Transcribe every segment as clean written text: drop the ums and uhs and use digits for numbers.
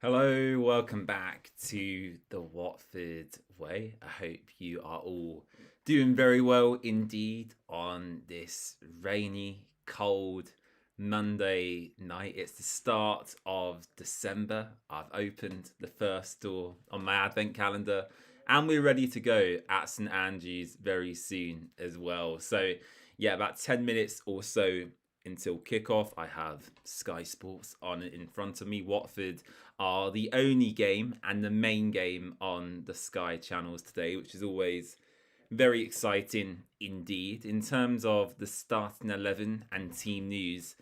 Hello, welcome back to the Watford Way. I hope you are all doing very well indeed on this rainy, cold Monday night. It's the start of December. I've opened the first door on my advent calendar and we're ready to go at St Andrews very soon as well. So, yeah, about 10 minutes or so until kickoff. I have Sky Sports on in front of me. Watford are the only game and the main game on the Sky channels today, which is always very exciting indeed. In terms of the starting 11 and team news,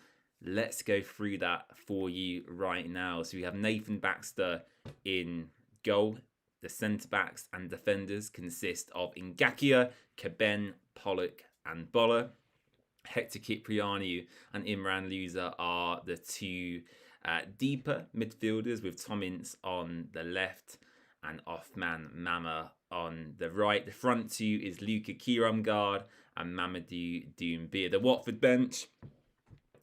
let's go through that for you right now. So we have Nathan Baxter in goal. The centre backs and defenders consist of Ngakia, Caben, Pollock, and Boller. Hector Kipriani and Imran Louza are the two deeper midfielders, with Tom Ince on the left and Othman Mama on the right. The front two is Luca Kiramgard and Mamadou Doumbia. The Watford bench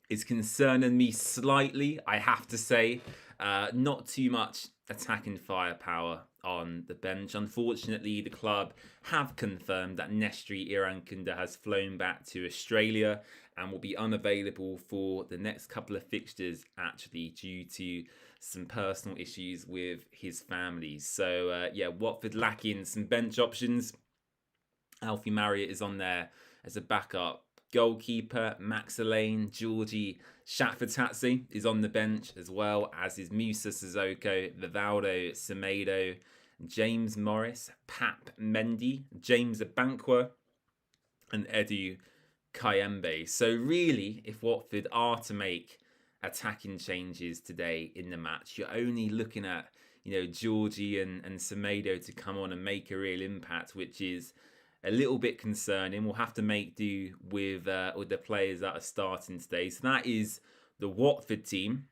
is concerning me slightly, I have to say. Not too much attacking firepower on the bench. Unfortunately, the club have confirmed that Nestri Irankunda has flown back to Australia and will be unavailable for the next couple of fixtures, actually, due to some personal issues with his family. So, yeah, Watford lacking some bench options. Alfie Marriott is on there as a backup goalkeeper. Max Elaine, Georgie Shatfatatsi is on the bench, as well as is Musa Sissoko, Vivaldo Semedo, James Morris, Pap Mendy, James Abankwa, and Edu Kayembe. So really, if Watford are to make attacking changes today in the match, you're only looking at, Georgie and Semedo to come on and make a real impact, which is a little bit concerning. We'll have to make do with the players that are starting today. So that is the Watford team.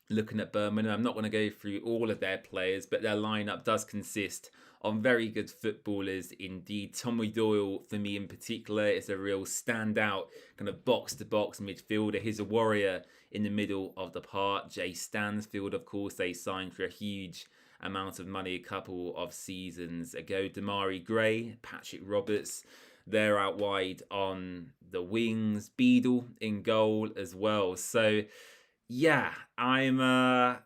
Looking at Birmingham, I'm not going to go through all of their players, but their lineup does consist of very good footballers indeed. Tommy Doyle, for me in particular, is a real standout kind of box-to-box midfielder. He's a warrior in the middle of the park. Jay Stansfield, of course, they signed for a huge amount of money a couple of seasons ago. Damari Gray, Patrick Roberts, they're out wide on the wings. Beadle in goal as well. So, yeah, I'm a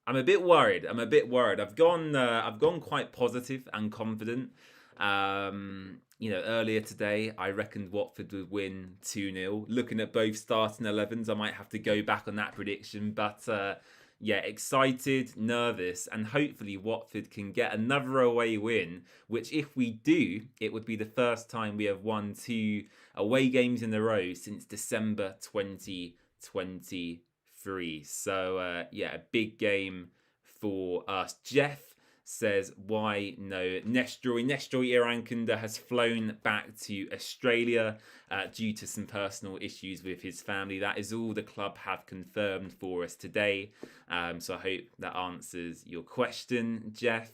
bit worried. I've gone quite positive and confident. Earlier today I reckoned Watford would win 2-0. Looking at both starting 11s, I might have to go back on that prediction, but yeah, excited, nervous, and hopefully Watford can get another away win, which if we do, it would be the first time we have won 2 away games in a row since December 2023. So, yeah, a big game for us. Jeff says, why no Nestroy? Nestroy Irankunda has flown back to Australia due to some personal issues with his family. That is all the club have confirmed for us today. So I hope that answers your question, Jeff.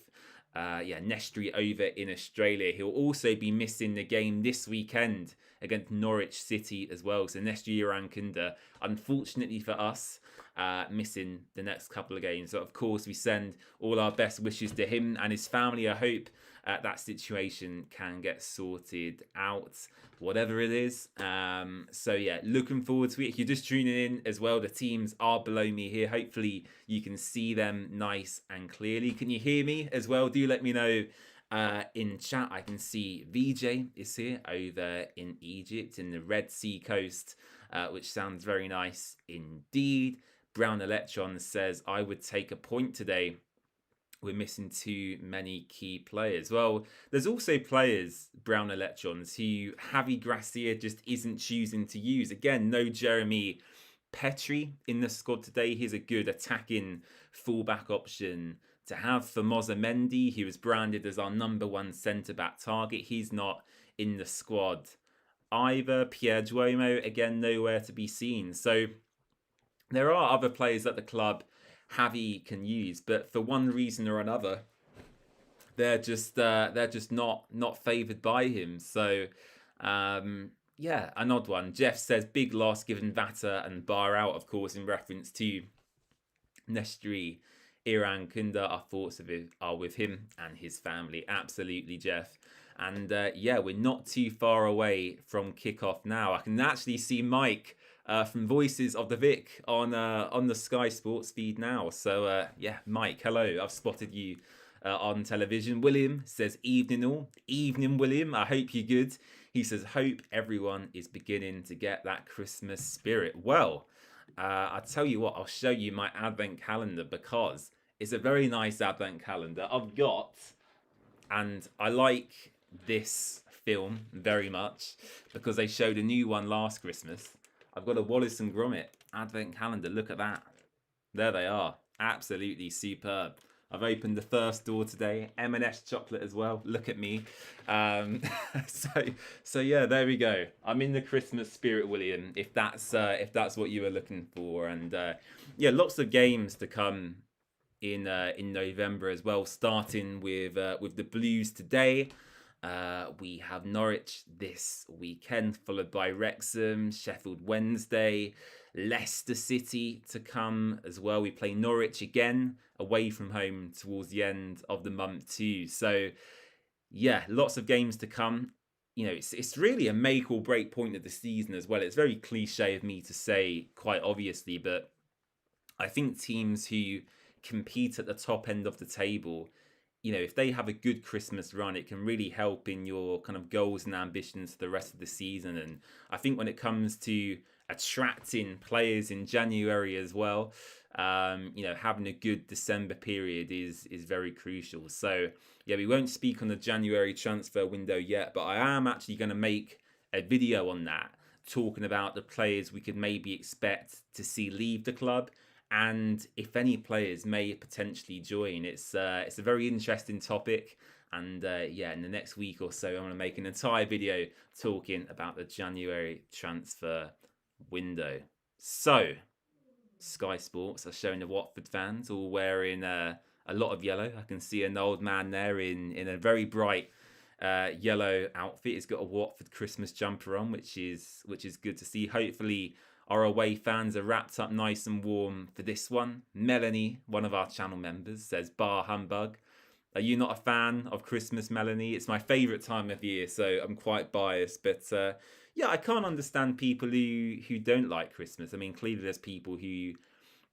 Yeah, Nestri over in Australia. He'll also be missing the game this weekend against Norwich City as well. So Nestri Irankunda, unfortunately for us, missing the next couple of games. So of course we send all our best wishes to him and his family. I hope that situation can get sorted out, whatever it is. So yeah, looking forward to it. If you're just tuning in as well, the teams are below me here. Hopefully you can see them nice and clearly. Can you hear me as well? Do let me know in chat. I can see VJ is here over in Egypt, in the Red Sea coast, which sounds very nice indeed. Brown Electron says, I would take a point today. We're missing too many key players. Well, there's also players, Brown Electrons, who Javi Gracia just isn't choosing to use. Again, no Jeremy Petri in the squad today. He's a good attacking fullback option to have. For Mendy, he was branded as our #1 centre-back target. He's not in the squad either. Pierre Duomo, again, nowhere to be seen. So there are other players that the club Javi can use, but for one reason or another, they're just not favoured by him. So yeah, an odd one. Jeff says big loss given Vata and Bar out, of course, in reference to Nestri Iran Kunda. Our thoughts are with him and his family. Absolutely, Jeff. And yeah, we're not too far away from kickoff now. I can actually see Mike from Voices of the Vic on the Sky Sports feed now. So yeah, Mike, hello. I've spotted you on television. William says, evening all. Evening, William. I hope you're good. He says, hope everyone is beginning to get that Christmas spirit. Well, I'll tell you what, I'll show you my advent calendar because it's a very nice advent calendar. I've got, and I like this film very much because they showed a new one last Christmas. I've got a Wallace and Gromit advent calendar. Look at that. There they are. Absolutely superb. I've opened the first door today. M&S chocolate as well. Look at me. So yeah, there we go. I'm in the Christmas spirit, William. If that's what you were looking for, and yeah, lots of games to come in November as well. Starting with the Blues today. We have Norwich this weekend, followed by Wrexham, Sheffield Wednesday, Leicester City to come as well. We play Norwich again away from home towards the end of the month too. So yeah, lots of games to come. You know, it's really a make or break point of the season as well. It's very cliche of me to say, quite obviously, but I think teams who compete at the top end of the table, you know, if they have a good Christmas run, it can really help in your kind of goals and ambitions for the rest of the season. And I think when it comes to attracting players in January as well, you know, having a good December period is very crucial. So yeah, we won't speak on the January transfer window yet, but I am actually going to make a video on that, talking about the players we could maybe expect to see leave the club, and if any players may potentially join. It's a very interesting topic, and yeah, in the next week or so, I'm going to make an entire video talking about the January transfer window. So, Sky Sports are showing the Watford fans all wearing a lot of yellow. I can see an old man there in a very bright yellow outfit. He's got a Watford Christmas jumper on, which is good to see. Hopefully our away fans are wrapped up nice and warm for this one. Melanie, one of our channel members, says, bar humbug. Are you not a fan of Christmas, Melanie? It's my favourite time of year, so I'm quite biased. But yeah, I can't understand people who don't like Christmas. I mean, clearly there's people who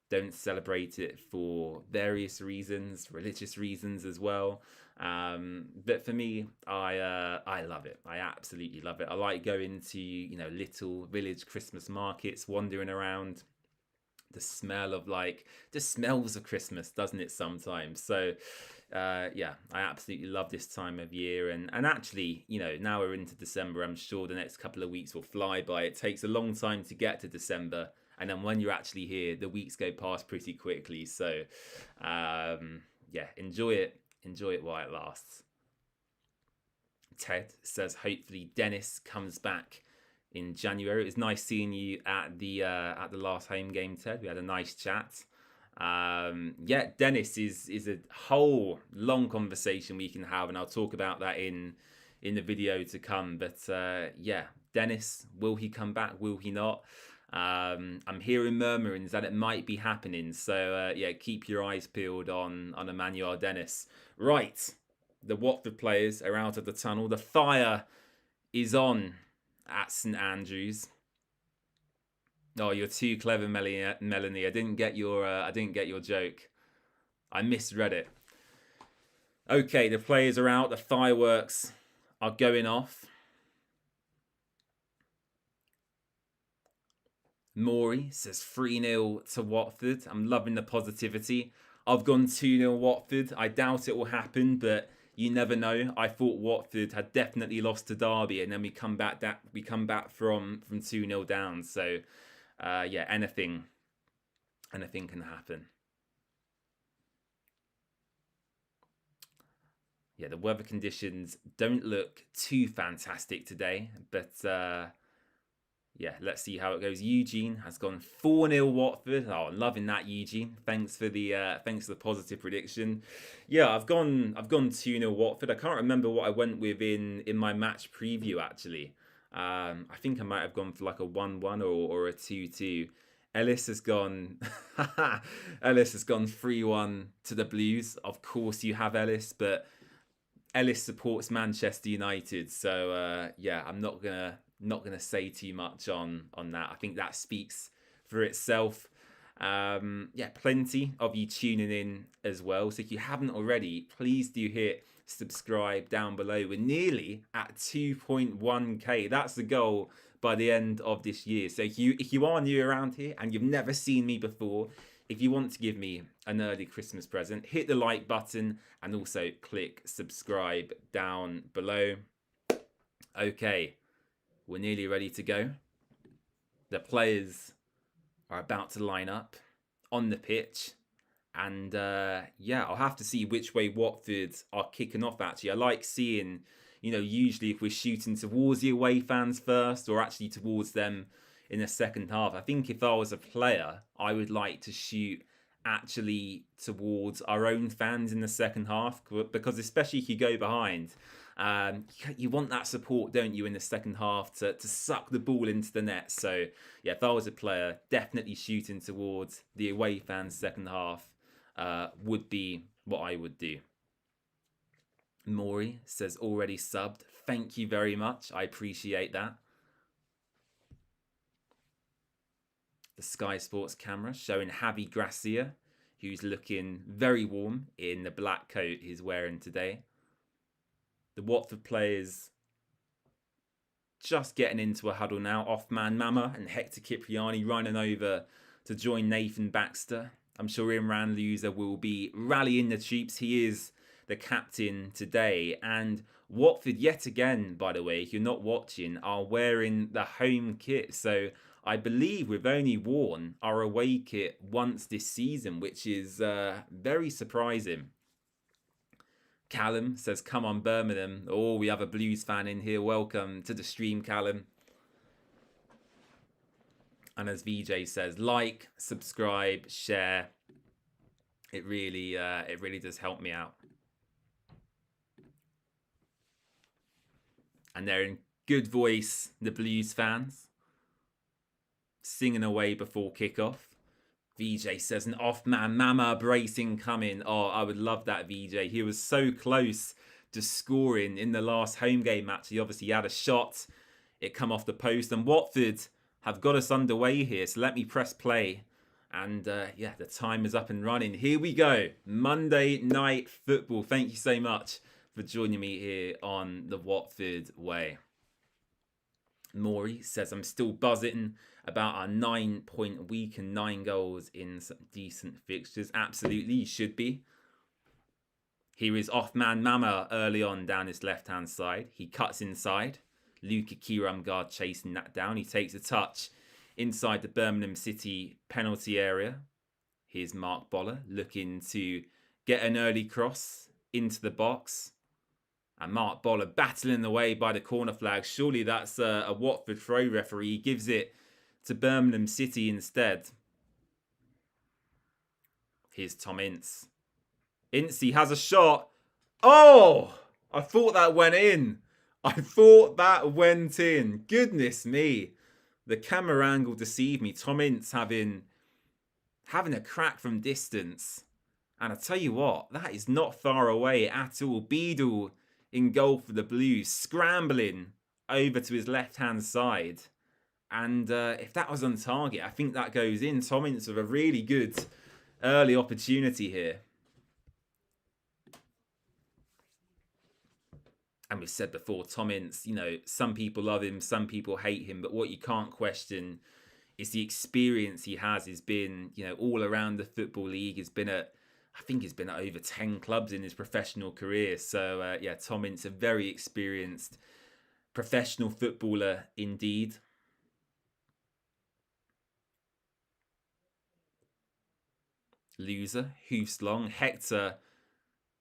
don't celebrate it for various reasons, religious reasons as well. But for me, I love it. I absolutely love it. I like going to, you know, little village Christmas markets, wandering around. The smell of just smells of Christmas, doesn't it sometimes? So yeah, I absolutely love this time of year. And actually, you know, now we're into December, I'm sure the next couple of weeks will fly by. It takes a long time to get to December, and then when you're actually here, the weeks go past pretty quickly. So yeah, enjoy it while it lasts. Ted says hopefully Dennis comes back in January. It was nice seeing you at the last home game, Ted. We had a nice chat. Yeah, Dennis is a whole long conversation we can have, and I'll talk about that in the video to come. But yeah, Dennis, will he come back? Will he not? I'm hearing murmurings that it might be happening. So yeah, keep your eyes peeled on Emmanuel Dennis. Right, the Watford players are out of the tunnel. The fire is on at St Andrews. Oh, you're too clever, Melanie. I didn't get your joke. I misread it. Okay, the players are out. The fireworks are going off. Maury says 3-0 to Watford. I'm loving the positivity. I've gone 2-0 Watford. I doubt it will happen, but you never know. I thought Watford had definitely lost to Derby, and then we come back from 2-0 down. So yeah, anything can happen. Yeah, the weather conditions don't look too fantastic today, but yeah, let's see how it goes. Eugene has gone 4-0 Watford. Oh, I'm loving that, Eugene. Thanks for the positive prediction. Yeah, I've gone 2-0 Watford. I can't remember what I went with in my match preview actually. I think I might have gone for like a 1-1 or a 2-2. Ellis has gone Ellis has gone 3-1 to the Blues. Of course you have Ellis, but Ellis supports Manchester United, so yeah, I'm not gonna say too much on that. I think that speaks for itself. Yeah, plenty of you tuning in as well. So if you haven't already, please do hit subscribe down below. We're nearly at 2.1k. That's the goal by the end of this year. So if you are new around here and you've never seen me before, if you want to give me an early Christmas present, hit the like button and also click subscribe down below. Okay, we're nearly ready to go. The players are about to line up on the pitch. And yeah, I'll have to see which way Watford are kicking off, actually. I like seeing, you know, usually if we're shooting towards the away fans first or actually towards them in the second half. I think if I was a player, I would like to shoot actually towards our own fans in the second half, because especially if you go behind, you want that support, don't you, in the second half to suck the ball into the net. So yeah, if I was a player, definitely shooting towards the away fans second half would be what I would do. Maury says already subbed. Thank you very much. I appreciate that. The Sky Sports camera showing Javi Gracia, who's looking very warm in the black coat he's wearing today. The Watford players just getting into a huddle now. Off-man Mama and Hector Cipriani running over to join Nathan Baxter. I'm sure Imran Louza will be rallying the troops. He is the captain today. And Watford, yet again, by the way, if you're not watching, are wearing the home kit. So I believe we've only worn our away kit once this season, which is very surprising. Callum says, come on, Birmingham. Oh, we have a Blues fan in here. Welcome to the stream, Callum. And as VJ says, like, subscribe, share. It really does help me out. And they're in good voice, the Blues fans, singing away before kickoff. VJ says, an off-man Mama bracing coming. Oh, I would love that, VJ. He was so close to scoring in the last home game match. He obviously had a shot. It come off the post. And Watford have got us underway here. So let me press play. And yeah, the time is up and running. Here we go. Monday Night Football. Thank you so much for joining me here on the Watford Way. Maury says, I'm still buzzing about our 9-point week and 9 goals in some decent fixtures. Absolutely, you should be. Here is off-man Mama early on down his left-hand side. He cuts inside. Luka Kiramgard chasing that down. He takes a touch inside the Birmingham City penalty area. Here's Mark Boller looking to get an early cross into the box. And Mark Boller battling away by the corner flag. Surely that's a Watford throw, referee. He gives it to Birmingham City instead. Here's Tom Ince. Ince has a shot. Oh! I thought that went in. I thought that went in. Goodness me. The camera angle deceived me. Tom Ince having a crack from distance. And I tell you what, that is not far away at all. Beadle in goal for the Blues, scrambling over to his left-hand side. And if that was on target, I think that goes in. Tom Ince with a really good early opportunity here. And we've said before, Tom Ince, you know, some people love him, some people hate him. But what you can't question is the experience he has. He's been, you know, all around the Football League. He's been at, I think he's been at over 10 clubs in his professional career. So, yeah, Tom Ince, a very experienced professional footballer indeed. Loser, hoofs long. Hector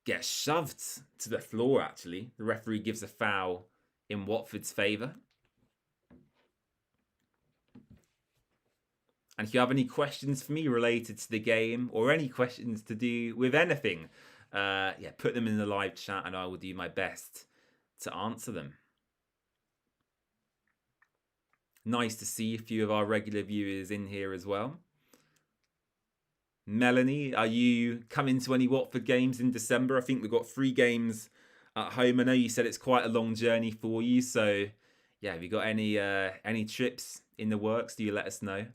gets shoved to the floor, actually. The referee gives a foul in Watford's favour. And if you have any questions for me related to the game or any questions to do with anything, yeah, put them in the live chat and I will do my best to answer them. Nice to see a few of our regular viewers in here as well. Melanie, are you coming to any Watford games in December? I think we've got 3 games at home. I know you said it's quite a long journey for you, so yeah, have you got any trips in the works? Do you let us know?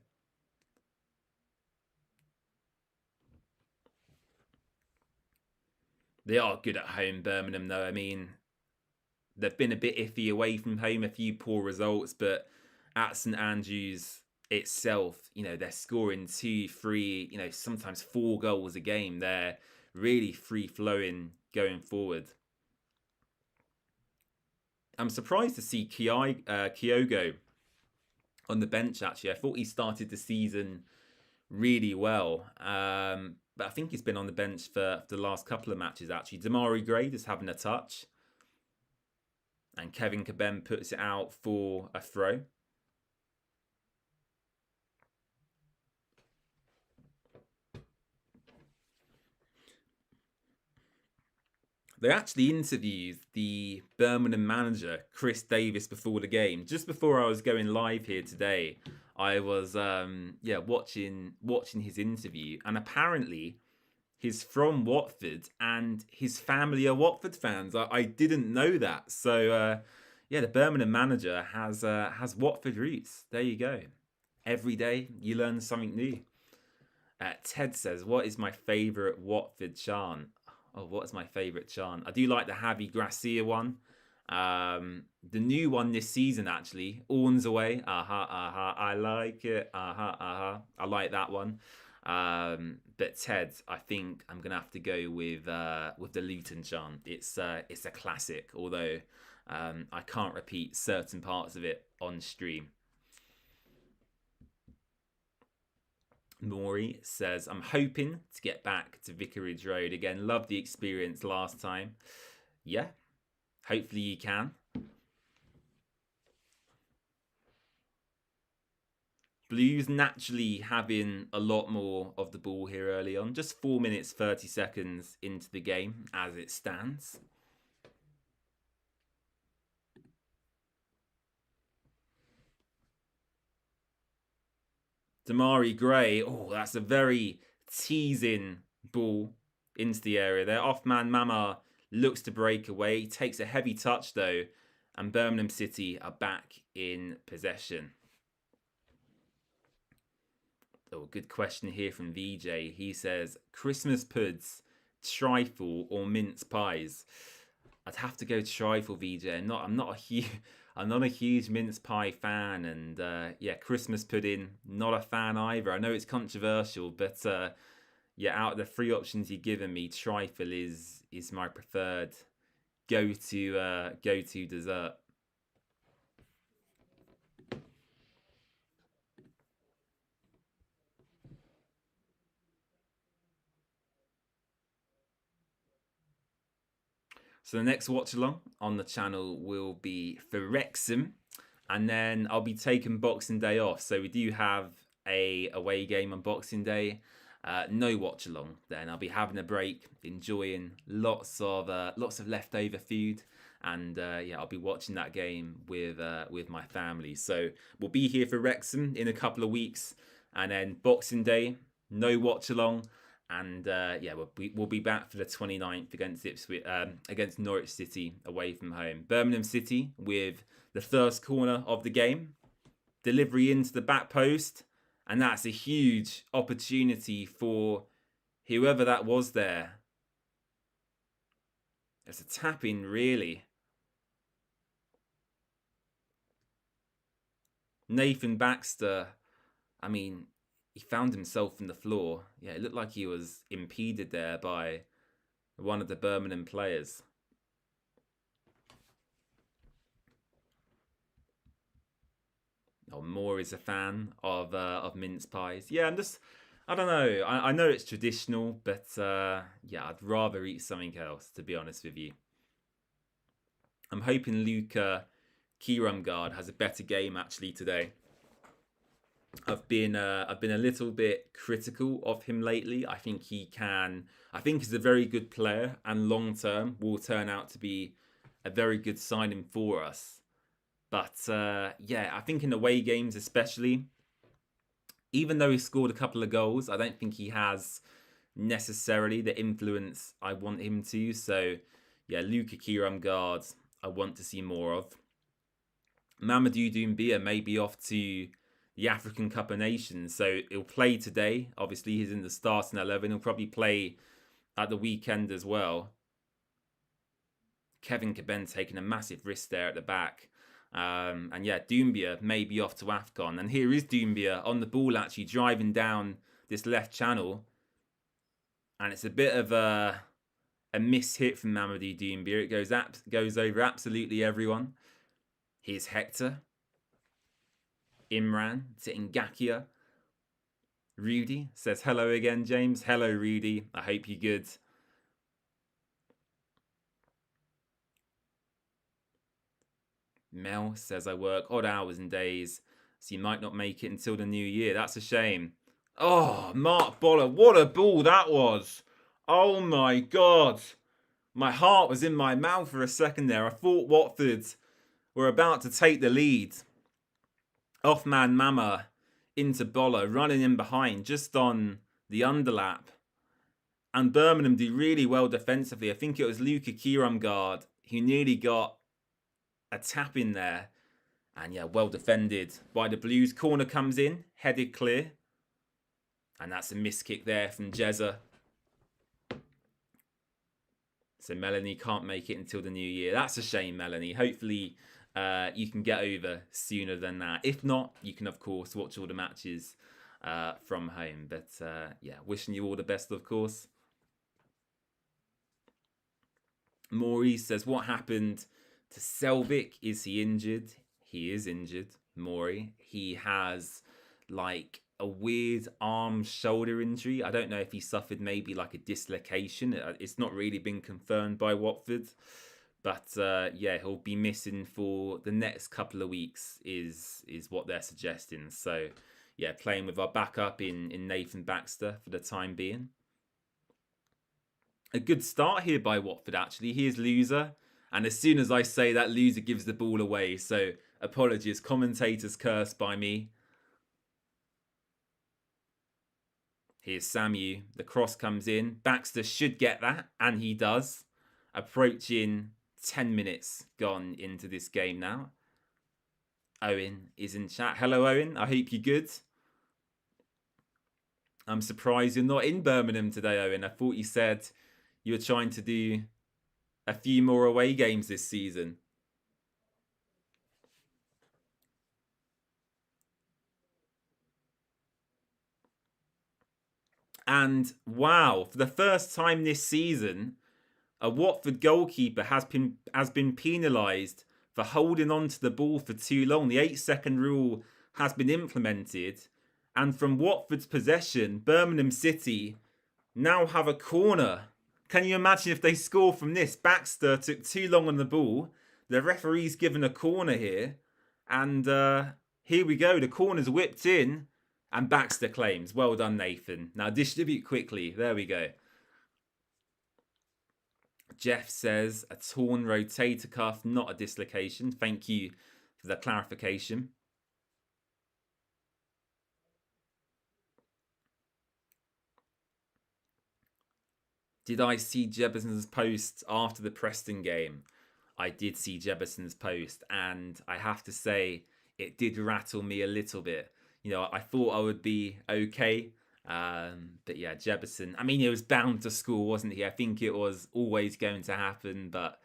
They are good at home, Birmingham, though. I mean, they've been a bit iffy away from home, a few poor results, but at St Andrews itself, you know, they're scoring 2, 3, you know, sometimes 4 goals a game. They're really free flowing going forward. I'm surprised to see Kyogo on the bench, actually. I thought he started the season really well. But I think he's been on the bench for the last couple of matches, actually. Damari Gray is having a touch. And Kevin Kabem puts it out for a throw. They actually interviewed the Birmingham manager, Chris Davis, before the game. Just before I was going live here today, I was watching his interview, and apparently he's from Watford and his family are Watford fans. I didn't know that. So the Birmingham manager has Watford roots. There you go. Every day you learn something new. Ted says, "What is my favourite Watford chant?" Oh, what is my favourite chant? I do like the Javi Gracia one. The new one this season, actually, Orns away. Aha, aha, I like it. Aha, aha. I like that one. But Ted, I think I'm gonna have to go with the Luton chant. It's a classic, although I can't repeat certain parts of it on stream. Maury says, "I'm hoping to get back to Vicarage Road again. Loved the experience last time." Yeah, hopefully you can. Blues naturally having a lot more of the ball here early on. Just 4 minutes, 30 seconds into the game as it stands. Damari Gray, oh, that's a very teasing ball into the area there. Off-man Mama looks to break away. Takes a heavy touch, though. And Birmingham City are back in possession. Oh, good question here from VJ. He says, Christmas puds, trifle, or mince pies? I'd have to go trifle, VJ. I'm not a huge mince pie fan, and Christmas pudding, not a fan either. I know it's controversial, but out of the 3 options you've given me, trifle is my preferred go-to dessert. So the next watch along on the channel will be for Wrexham, and then I'll be taking Boxing Day off. So we do have a away game on Boxing Day. No watch along. Then I'll be having a break, enjoying lots of leftover food, and I'll be watching that game with my family. So we'll be here for Wrexham in a couple of weeks, and then Boxing Day, no watch along. And we'll be back for the 29th against Norwich City away from home. Birmingham City with the first corner of the game, delivery into the back post, and that's a huge opportunity for whoever that was there. It's a tap in, really. Nathan Baxter, I mean, he found himself on the floor. Yeah, it looked like he was impeded there by one of the Birmingham players. Oh, Moore is a fan of mince pies. Yeah, I don't know. I know it's traditional, but I'd rather eat something else, to be honest with you. I'm hoping Luca Kiramgard has a better game actually today. I've been a little bit critical of him lately. I think he's a very good player, and long term will turn out to be a very good signing for us. But I think in away games especially, even though he scored a couple of goals, I don't think he has necessarily the influence I want him to. So, yeah, Luka Kiramgard, I want to see more of. Mamadou Doumbia may be off to the African Cup of Nations, so he'll play today. Obviously, he's in the starting 11. He'll probably play at the weekend as well. Kevin Caben taking a massive risk there at the back. And yeah, Doumbia may be off to AFCON. And here is Doumbia on the ball, actually driving down this left channel. And it's a bit of a miss hit from Mamadou Doumbia. It goes over absolutely everyone. Here's Hector. Imran to Ngakia. Rudy says hello again, James. Hello, Rudy. I hope you're good. Mel says I work odd hours and days, so you might not make it until the new year. That's a shame. Oh, Mark Boller, what a ball that was. Oh my God. My heart was in my mouth for a second there. I thought Watford were about to take the lead. Off-man Mama into Boller, running in behind just on the underlap. And Birmingham do really well defensively. I think it was Luka Kiramgard who nearly got a tap in there. And yeah, well defended by the Blues. Corner comes in, headed clear. And that's a miss kick there from Jezza. So Melanie can't make it until the new year. That's a shame, Melanie. Hopefully you can get over sooner than that. If not, you can, of course, watch all the matches from home. But yeah, wishing you all the best, of course. Maurice says, what happened to Selvik? Is he injured? He is injured, Maury. He has like a weird arm shoulder injury. I don't know if he suffered maybe like a dislocation. It's not really been confirmed by Watford. But yeah, he'll be missing for the next couple of weeks is what they're suggesting. So yeah, playing with our backup in Nathan Baxter for the time being. A good start here by Watford, actually. Here's Loser. And as soon as I say that, Loser gives the ball away. So apologies, commentators cursed by me. Here's Samu. The cross comes in. Baxter should get that, and he does. Approaching 10 minutes gone into this game now. Owen is in chat. Hello, Owen. I hope you're good. I'm surprised you're not in Birmingham today, Owen. I thought you said you were trying to do a few more away games this season. And wow, for the first time this season, a Watford goalkeeper has been penalised for holding on to the ball for too long. The 8-second rule has been implemented. And from Watford's possession, Birmingham City now have a corner. Can you imagine if they score from this? Baxter took too long on the ball. The referee's given a corner here. And here we go. The corner's whipped in. And Baxter claims. Well done, Nathan. Now distribute quickly. There we go. Jeff says a torn rotator cuff, not a dislocation. Thank you for the clarification. Did I see Jefferson's post after the Preston game? I did see Jefferson's post, and I have to say it did rattle me a little bit. You know, I thought I would be okay. But yeah, Jefferson, I mean, he was bound to score, wasn't he? I think it was always going to happen, but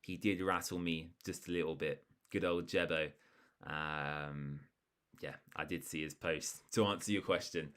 he did rattle me just a little bit. Good old Jebo. Yeah, I did see his post. To answer your question.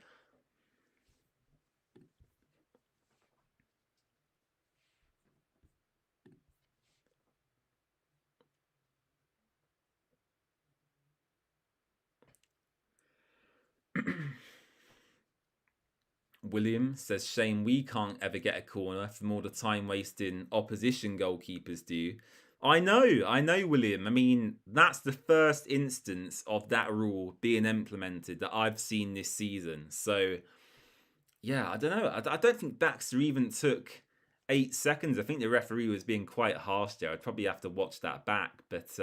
William says, shame we can't ever get a corner from all the time wasting opposition goalkeepers do. I know, William. I mean, that's the first instance of that rule being implemented that I've seen this season. So, yeah, I don't know. I don't think Baxter even took 8 seconds. I think the referee was being quite harsh there. I'd probably have to watch that back. But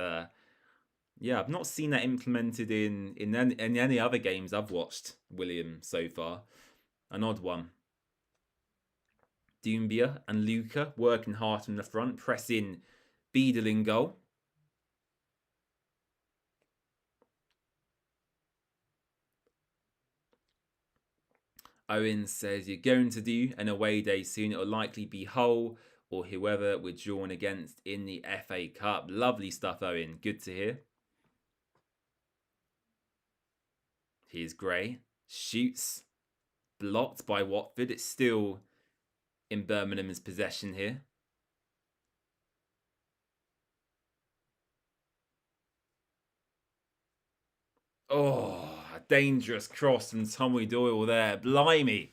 Yeah, I've not seen that implemented in any other games I've watched William so far. An odd one. Doumbia and Luca working hard in the front, pressing Beadle in goal. Owen says you're going to do an away day soon. It'll likely be Hull or whoever we're drawn against in the FA Cup. Lovely stuff, Owen. Good to hear. Here's Gray. Shoots. Blocked by Watford. It's still in Birmingham's possession here. Oh, a dangerous cross from Tommy Doyle there. Blimey.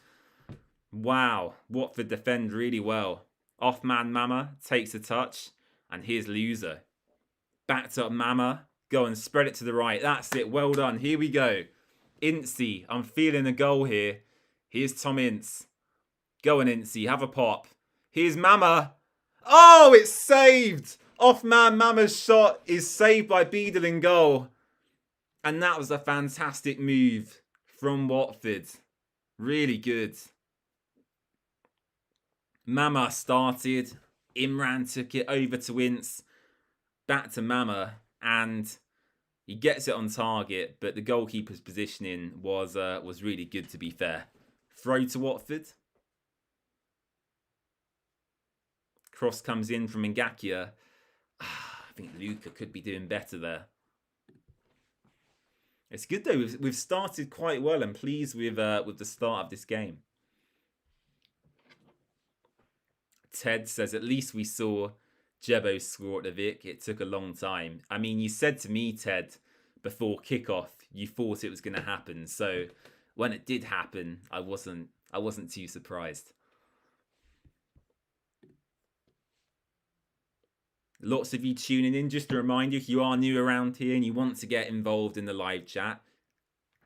Wow. Watford defend really well. Off man Mama takes a touch. And here's Loser. Backed up Mama. Go and spread it to the right. That's it. Well done. Here we go. Incy. I'm feeling a goal here. Here's Tom Ince. Go on, Incy. Have a pop. Here's Mama. Oh, it's saved. Off man Mama's shot is saved by Beadle in goal. And that was a fantastic move from Watford. Really good. Mama started. Imran took it over to Ince. Back to Mama. And he gets it on target. But the goalkeeper's positioning was really good, to be fair. Throw to Watford. Cross comes in from Ngakia. I think Luca could be doing better there. It's good though. We've started quite well and pleased with the start of this game. Ted says at least we saw Jebo score at the Vic. It took a long time. I mean, you said to me, Ted, before kickoff, you thought it was going to happen. So when it did happen, I wasn't too surprised. Lots of you tuning in. Just a reminder, if you are new around here and you want to get involved in the live chat,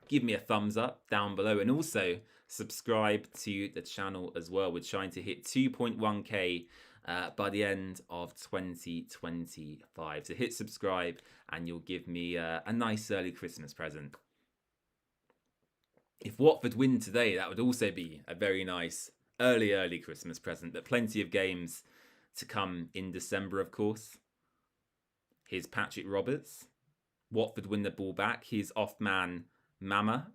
give me a thumbs up down below. And also subscribe to the channel as well. We're trying to hit 2.1k by the end of 2025. So hit subscribe and you'll give me a nice early Christmas present. If Watford win today, that would also be a very nice early Christmas present. But plenty of games to come in December, of course. Here's Patrick Roberts. Watford win the ball back. Here's off man Mama.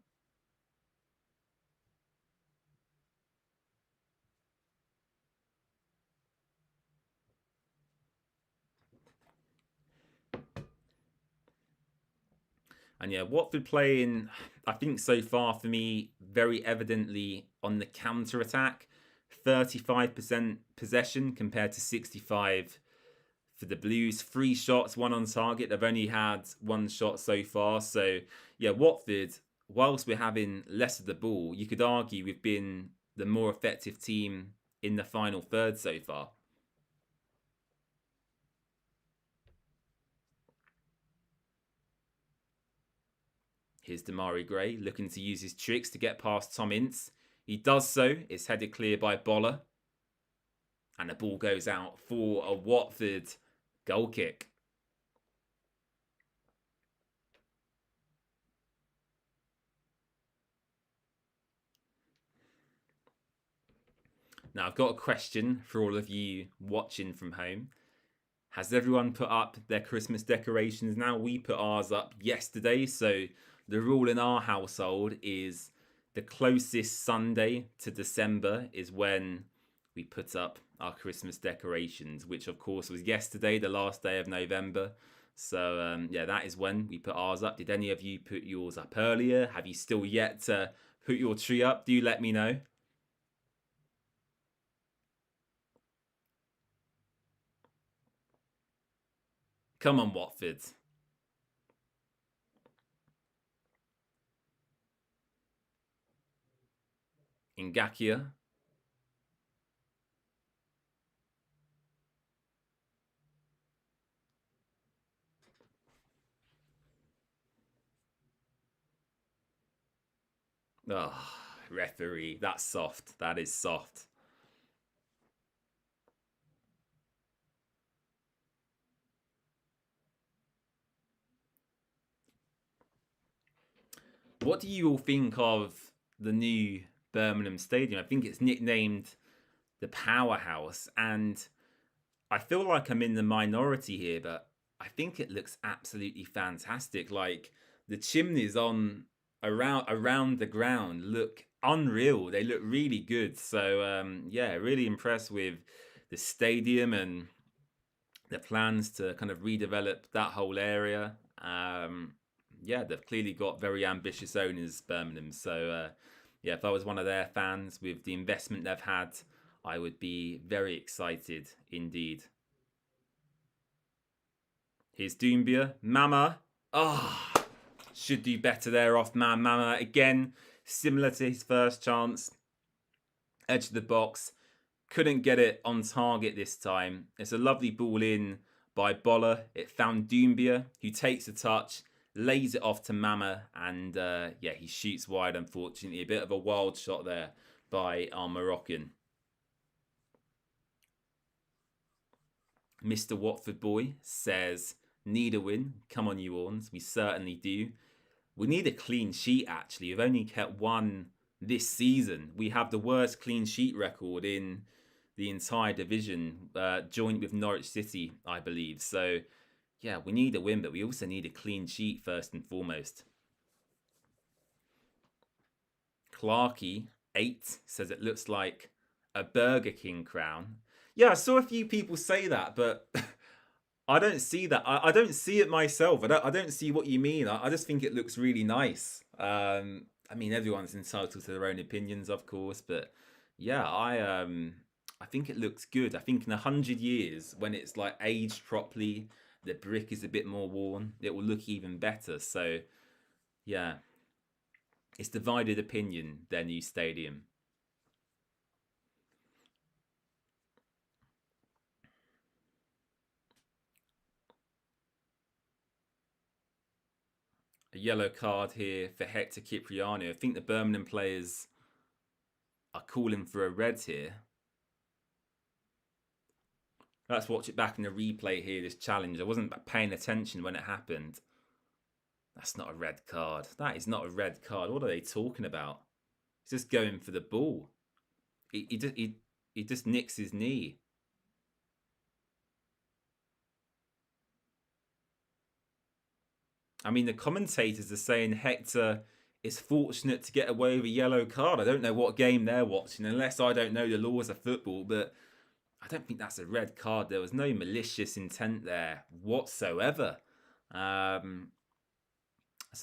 And yeah, Watford playing, I think so far for me, very evidently on the counter-attack. 35% possession compared to 65 for the Blues. 3 shots, 1 on target. They've only had 1 shot so far. So yeah, Watford, whilst we're having less of the ball, you could argue we've been the more effective team in the final third so far. Here's Damari Gray looking to use his tricks to get past Tom Ince. He does so. It's headed clear by Boller. And the ball goes out for a Watford goal kick. Now, I've got a question for all of you watching from home. Has everyone put up their Christmas decorations now? We put ours up yesterday. So the rule in our household is the closest Sunday to December is when we put up our Christmas decorations, which of course was yesterday, the last day of November. So yeah, that is when we put ours up. Did any of you put yours up earlier? Have you still yet to put your tree up? Do let me know. Come on, Watford. Ngakia. Oh, referee. That's soft. That is soft. What do you all think of the new Birmingham Stadium? I think it's nicknamed the Powerhouse, and I feel like I'm in the minority here, but I think it looks absolutely fantastic. Like the chimneys on around the ground look unreal. They look really good. So yeah, really impressed with the stadium and the plans to kind of redevelop that whole area. Yeah, they've clearly got very ambitious owners, Birmingham. So yeah, if I was one of their fans with the investment they've had, I would be very excited indeed. Here's Doumbia. Mama. Ah, oh, should do better there off man. Mama. Again, similar to his first chance. Edge of the box. Couldn't get it on target this time. It's a lovely ball in by Boller. It found Doumbia, who takes a touch, lays it off to Mama, and yeah, he shoots wide, unfortunately. A bit of a wild shot there by our Moroccan. Mr. Watford boy says, need a win. Come on, you Orns. We certainly do. We need a clean sheet, actually. We've only kept one this season. We have the worst clean sheet record in the entire division, joint with Norwich City, I believe. So, yeah, we need a win, but we also need a clean sheet first and foremost. Clarkey, 8, says it looks like a Burger King crown. Yeah, I saw a few people say that, but I don't see that. I don't see it myself. I don't see what you mean. I just think it looks really nice. I mean, everyone's entitled to their own opinions, of course, but yeah, I think it looks good. I think in 100 years, when it's like aged properly, the brick is a bit more worn, it will look even better. So yeah, it's divided opinion, their new stadium. A yellow card here for Hector Cipriano. I think the Birmingham players are calling for a red here. Let's watch it back in the replay here, this challenge. I wasn't paying attention when it happened. That's not a red card. That is not a red card. What are they talking about? He's just going for the ball. He just nicks his knee. I mean, the commentators are saying Hector is fortunate to get away with a yellow card. I don't know what game they're watching, unless I don't know the laws of football, but I don't think that's a red card. There was no malicious intent there whatsoever. It's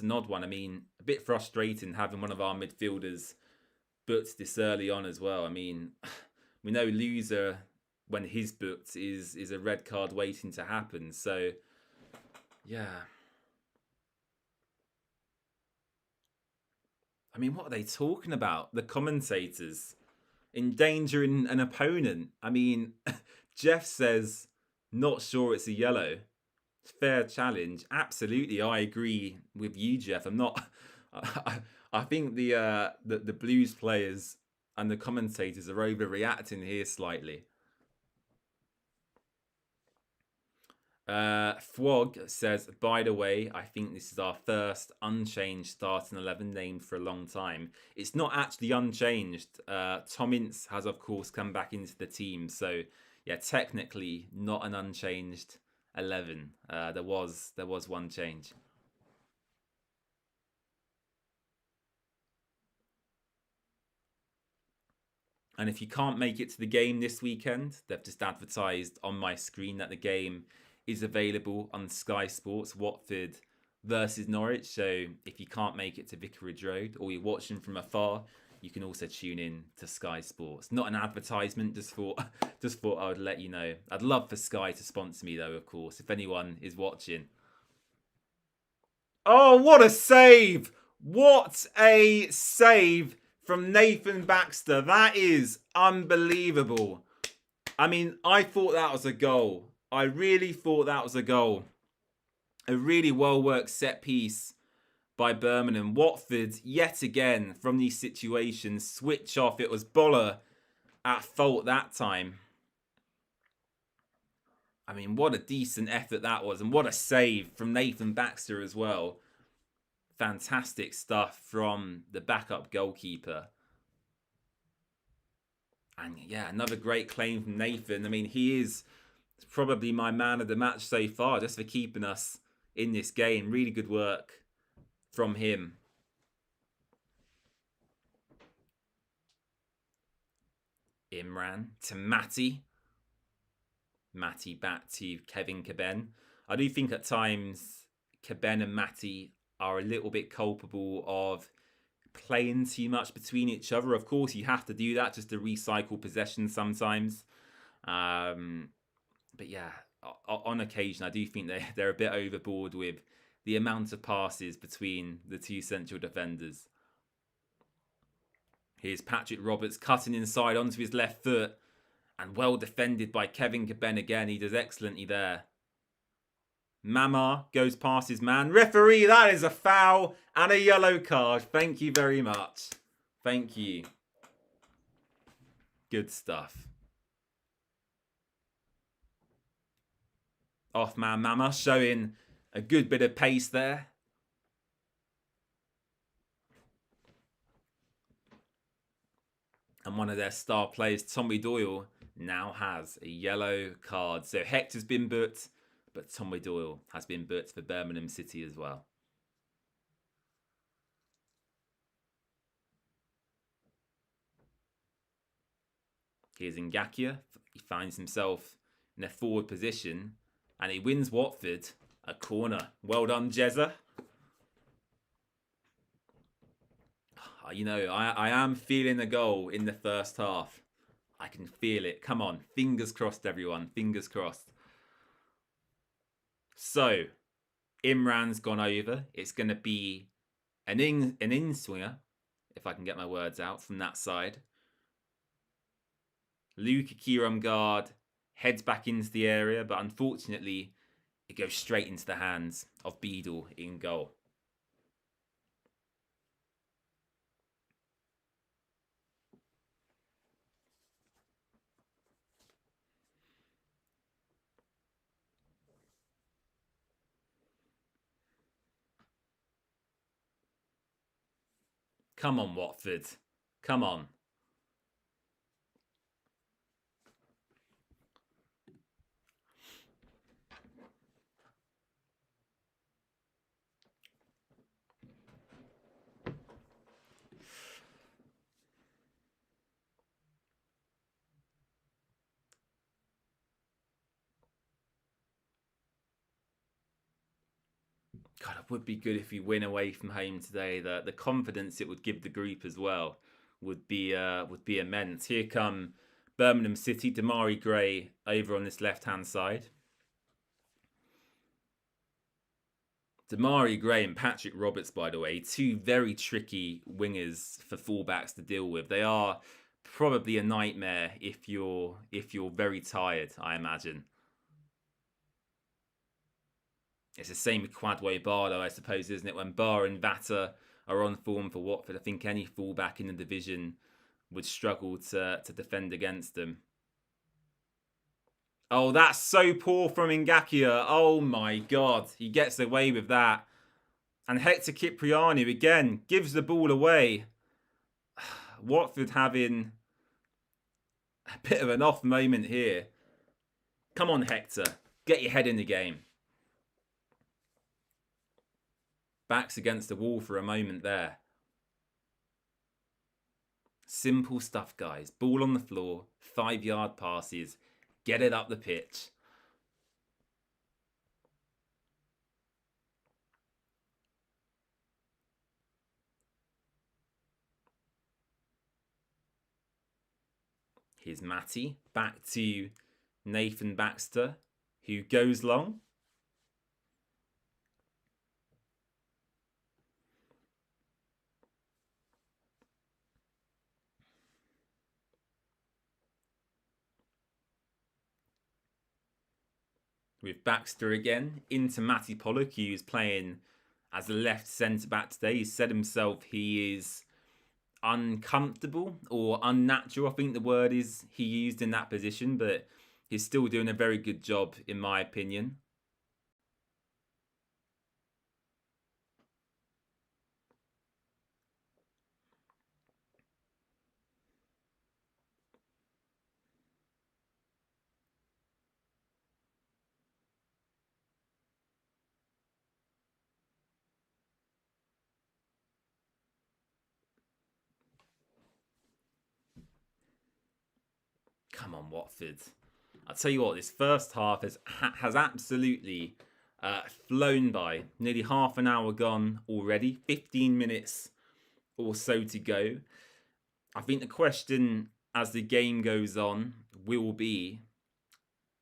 an odd one. I mean, a bit frustrating having one of our midfielders booked this early on as well. I mean, we know loser when his booked is a red card waiting to happen. So, yeah. I mean, what are they talking about? The commentators endangering an opponent. I mean, Jeff says, not sure it's a yellow. Fair challenge. Absolutely, I agree with you, Jeff. I'm not. I think the Blues players and the commentators are overreacting here slightly. Fwog says, by the way, I think this is our first unchanged starting 11 named for a long time. It's not actually unchanged. Tom Ince has, of course, come back into the team. So, yeah, technically not an unchanged 11. There was one change. And if you can't make it to the game this weekend, they've just advertised on my screen that the game is available on Sky Sports, Watford versus Norwich. So if you can't make it to Vicarage Road or you're watching from afar, you can also tune in to Sky Sports. Not an advertisement, just thought I would let you know. I'd love for Sky to sponsor me though, of course, if anyone is watching. Oh, what a save! What a save from Nathan Baxter. That is unbelievable. I mean, I thought that was a goal. I really thought that was a goal. A really well-worked set piece by Birmingham. Watford, yet again, from these situations, switch off. It was Boller at fault that time. I mean, what a decent effort that was. And what a save from Nathan Baxter as well. fantastic stuff from the backup goalkeeper. And yeah, another great claim from Nathan. I mean, he is probably my man of the match so far, just for keeping us in this game. Really good work from him. Imran to Matty. Matty back to Kevin Caben. I do think at times Caben and Matty are a little bit culpable of playing too much between each other. Of course, you have to do that just to recycle possession sometimes. But yeah, on occasion, I do think they're a bit overboard with the amount of passes between the two central defenders. Here's Patrick Roberts cutting inside onto his left foot. And well defended by Kevin Caben again. He does excellently there. Mama goes past his man. Referee, that is a foul and a yellow card. Thank you very much. Thank you. Good stuff. Off man Mama showing a good bit of pace there. And one of their star players, Tommy Doyle, now has a yellow card. So Hector's been booked, but Tommy Doyle has been booked for Birmingham City as well. Here's Ngakia. He finds himself in a forward position and he wins Watford a corner. Well done, Jezza. You know, I am feeling a goal in the first half. I can feel it. Come on. Fingers crossed, everyone. Fingers crossed. So, Imran's gone over. It's going to be an in-swinger, if I can get my words out, from that side. Luke Kiramgard heads back into the area, but unfortunately, it goes straight into the hands of Beadle in goal. Come on, Watford. Come on. God, it would be good if we win away from home today. The confidence it would give the group as well would be immense. Here come Birmingham City, Damari Gray over on this left-hand side. Damari Gray and Patrick Roberts, by the way, two very tricky wingers for fullbacks to deal with. They are probably a nightmare if you're very tired, I imagine. It's the same with Quadway Barlow, I suppose, isn't it? When Barr and Vatter are on form for Watford, I think any fullback in the division would struggle to defend against them. Oh, that's so poor from Ngakia. Oh my God. He gets away with that. And Hector Cipriani, again, gives the ball away. Watford having a bit of an off moment here. Come on, Hector. Get your head in the game. Backs against the wall for a moment there. Simple stuff, guys. Ball on the floor, 5-yard passes, get it up the pitch. Here's Matty, back to Nathan Baxter, who goes long. With Baxter again into Matty Pollock, who's playing as a left centre-back today. He's said himself he is uncomfortable or unnatural, I think the word is he used in that position, but he's still doing a very good job in my opinion. Come on, Watford. I'll tell you what, this first half has absolutely flown by. Nearly half an hour gone already. 15 minutes or so to go. I think the question as the game goes on will be,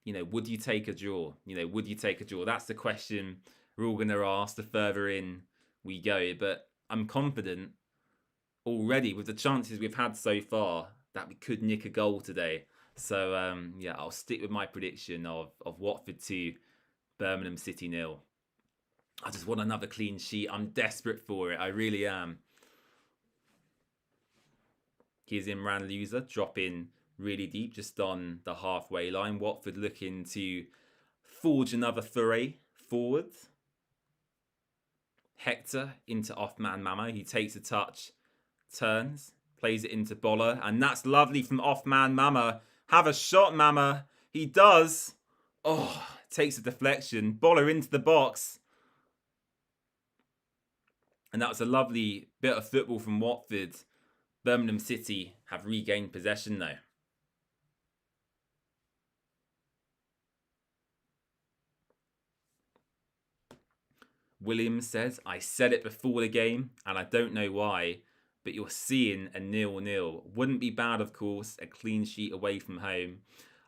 would you take a draw? Would you take a draw? That's the question we're all going to ask the further in we go. But I'm confident already with the chances we've had so far that we could nick a goal today. So, I'll stick with my prediction of Watford 2, Birmingham City 0. I just want another clean sheet. I'm desperate for it. I really am. Here's Imran Loser dropping really deep just on the halfway line. Watford looking to forge another foray forward. Hector into off-man Mama. He takes a touch, turns, plays it into Boller. And that's lovely from off-man Mama. Have a shot, Mama. He does. Oh, takes a deflection. Boller into the box. And that was a lovely bit of football from Watford. Birmingham City have regained possession though. Williams says, I said it before the game, and I don't know why, but you're seeing a 0-0. Wouldn't be bad, of course, a clean sheet away from home.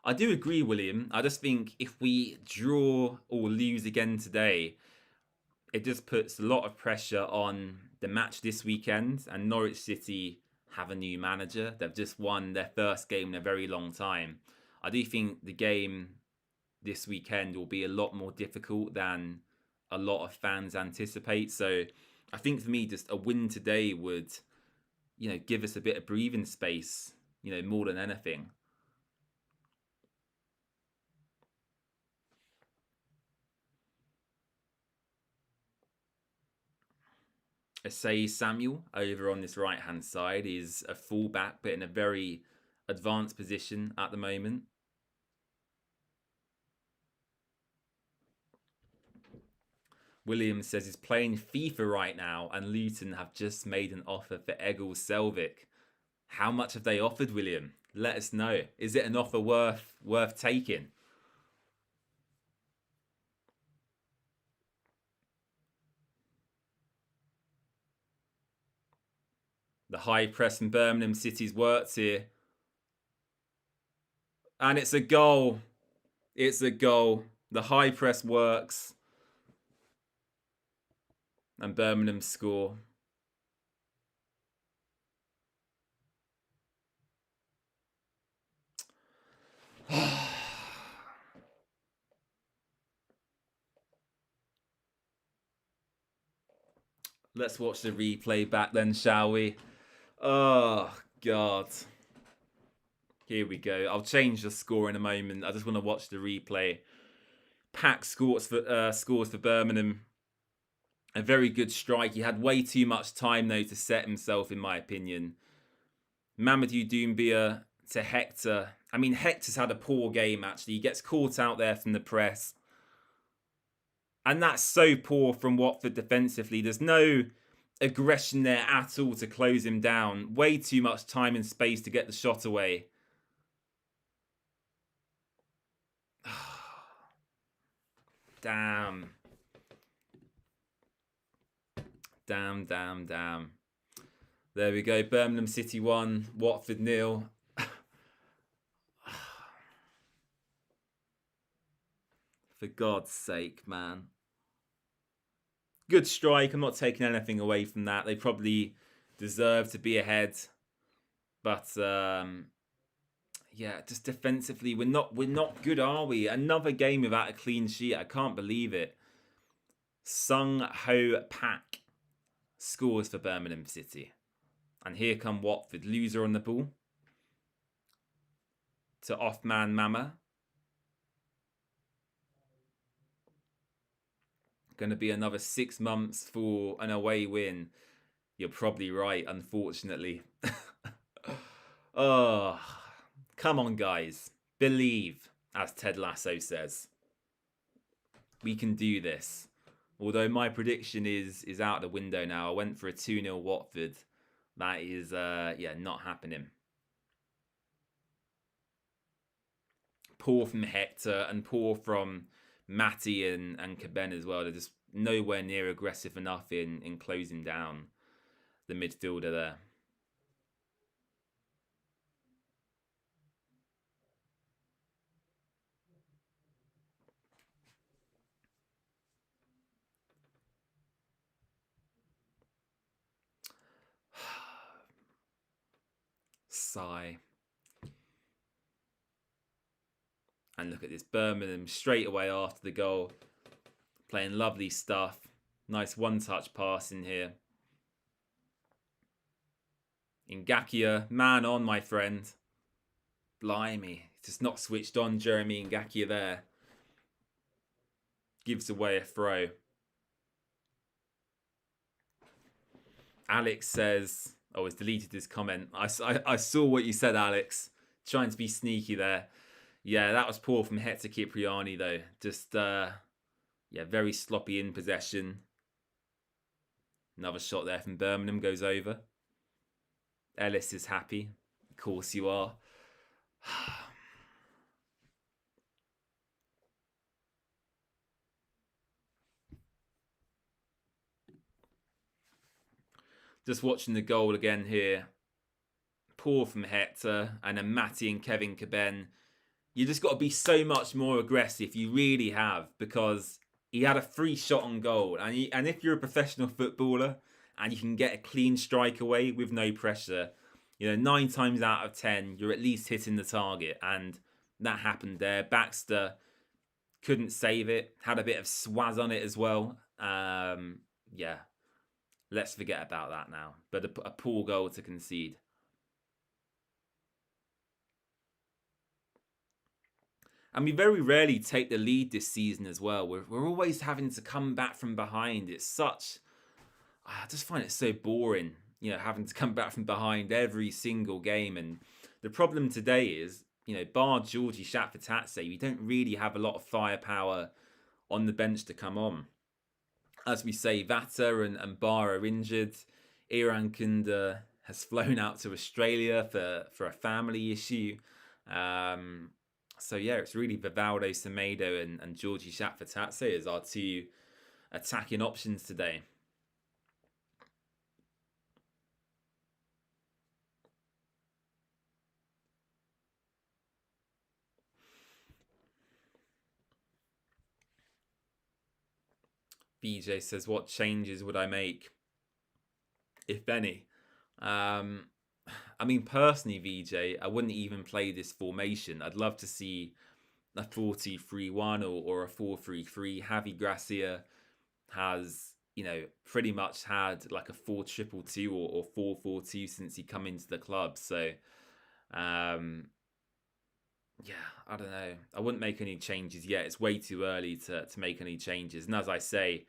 I do agree, William. I just think if we draw or lose again today, it just puts a lot of pressure on the match this weekend. And Norwich City have a new manager. They've just won their first game in a very long time. I do think the game this weekend will be a lot more difficult than a lot of fans anticipate. So I think for me, just a win today would, give us a bit of breathing space, more than anything. Asay Samuel over on this right hand side is a fullback, but in a very advanced position at the moment. Williams says he's playing FIFA right now and Luton have just made an offer for Egil Selvik. How much have they offered, William? Let us know. Is it an offer worth taking? The high press from Birmingham City's worked here. And it's a goal. It's a goal. The high press works. And Birmingham score. Let's watch the replay back then, shall we? Oh, God. Here we go. I'll change the score in a moment. I just want to watch the replay. Pack scores for Birmingham. A very good strike. He had way too much time, though, to set himself, in my opinion. Mamadou Doumbia to Hector. I mean, Hector's had a poor game, actually. He gets caught out there from the press. And that's so poor from Watford defensively. There's no aggression there at all to close him down. Way too much time and space to get the shot away. Damn. Damn. There we go. Birmingham City 1, Watford 0. For God's sake, man. Good strike. I'm not taking anything away from that. They probably deserve to be ahead. But just defensively, we're not good, are we? Another game without a clean sheet. I can't believe it. Sung Ho Pak scores for Birmingham City. And here come Watford. Loser on the ball. To off-man Mama. Going to be another 6 months for an away win. You're probably right, unfortunately. Oh, come on, guys. Believe, as Ted Lasso says. We can do this. Although my prediction is out the window now. I went for a 2-0 Watford. That is, not happening. poor from Hector and poor from Matty and Caben as well. They're just nowhere near aggressive enough in closing down the midfielder there. Sigh. And look at this, Birmingham straight away after the goal, playing lovely stuff. Nice one-touch pass in here. Ngakia, man on, my friend. Blimey, just not switched on. Jeremy Ngakia there. Gives away a throw. Alex says, oh, it's deleted his comment. I saw what you said, Alex. Trying to be sneaky there. Yeah, that was poor from Hector Cipriani, though. Just, yeah, very sloppy in possession. Another shot there from Birmingham goes over. Ellis is happy. Of course you are. Just watching the goal again here. Poor from Hector. And then Matty and Kevin Caben. You just got to be so much more aggressive. You really have. Because he had a free shot on goal. And if you're a professional footballer and you can get a clean strike away with no pressure, 9 times out of 10, you're at least hitting the target. And that happened there. Baxter couldn't save it. Had a bit of swaz on it as well. Yeah. Let's forget about that now. But a poor goal to concede. And we very rarely take the lead this season as well. We're always having to come back from behind. It's such... I just find it so boring, having to come back from behind every single game. And the problem today is, bar Georgie Shatfatatse, we don't really have a lot of firepower on the bench to come on. As we say, Vata and Bar are injured. Iran Kunda has flown out to Australia for a family issue. So yeah, it's really Vivaldo Semedo and Georgie Shatfatatse as our 2 attacking options today. BJ says, what changes would I make, if any? I mean, personally, VJ, I wouldn't even play this formation. I'd love to see a 4-2-3-1 or a 4-3-3. Javi Gracia has, pretty much had like a 4-2-2 or 4-4-2 since he come into the club. So, yeah, I don't know. I wouldn't make any changes yet. It's way too early to make any changes. And as I say,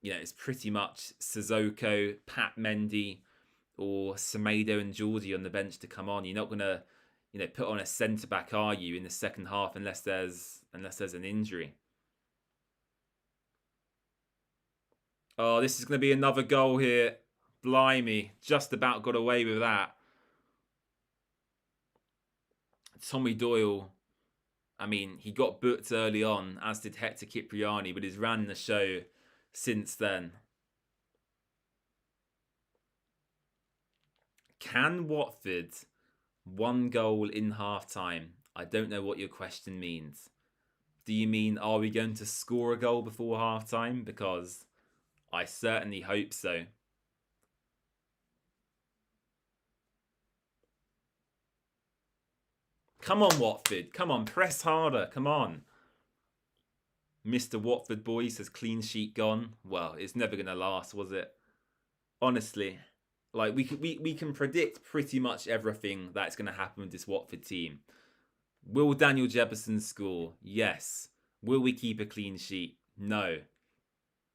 it's pretty much Sissoko, Pat Mendy, or Semedo and Georgie on the bench to come on. You're not going to, put on a centre-back, are you, in the second half unless there's an injury. Oh, this is going to be another goal here. Blimey, just about got away with that. Tommy Doyle, I mean, he got booked early on, as did Hector Cipriani, but he's ran the show since then. Can Watford 1 goal in half-time? I don't know what your question means. Do you mean, are we going to score a goal before half-time? Because I certainly hope so. Come on, Watford. Come on, press harder. Come on. Mr. Watford boy says clean sheet gone. Well, it's never going to last, was it? Honestly. Like, we can predict pretty much everything that's going to happen with this Watford team. Will Daniel Jefferson score? Yes. Will we keep a clean sheet? No.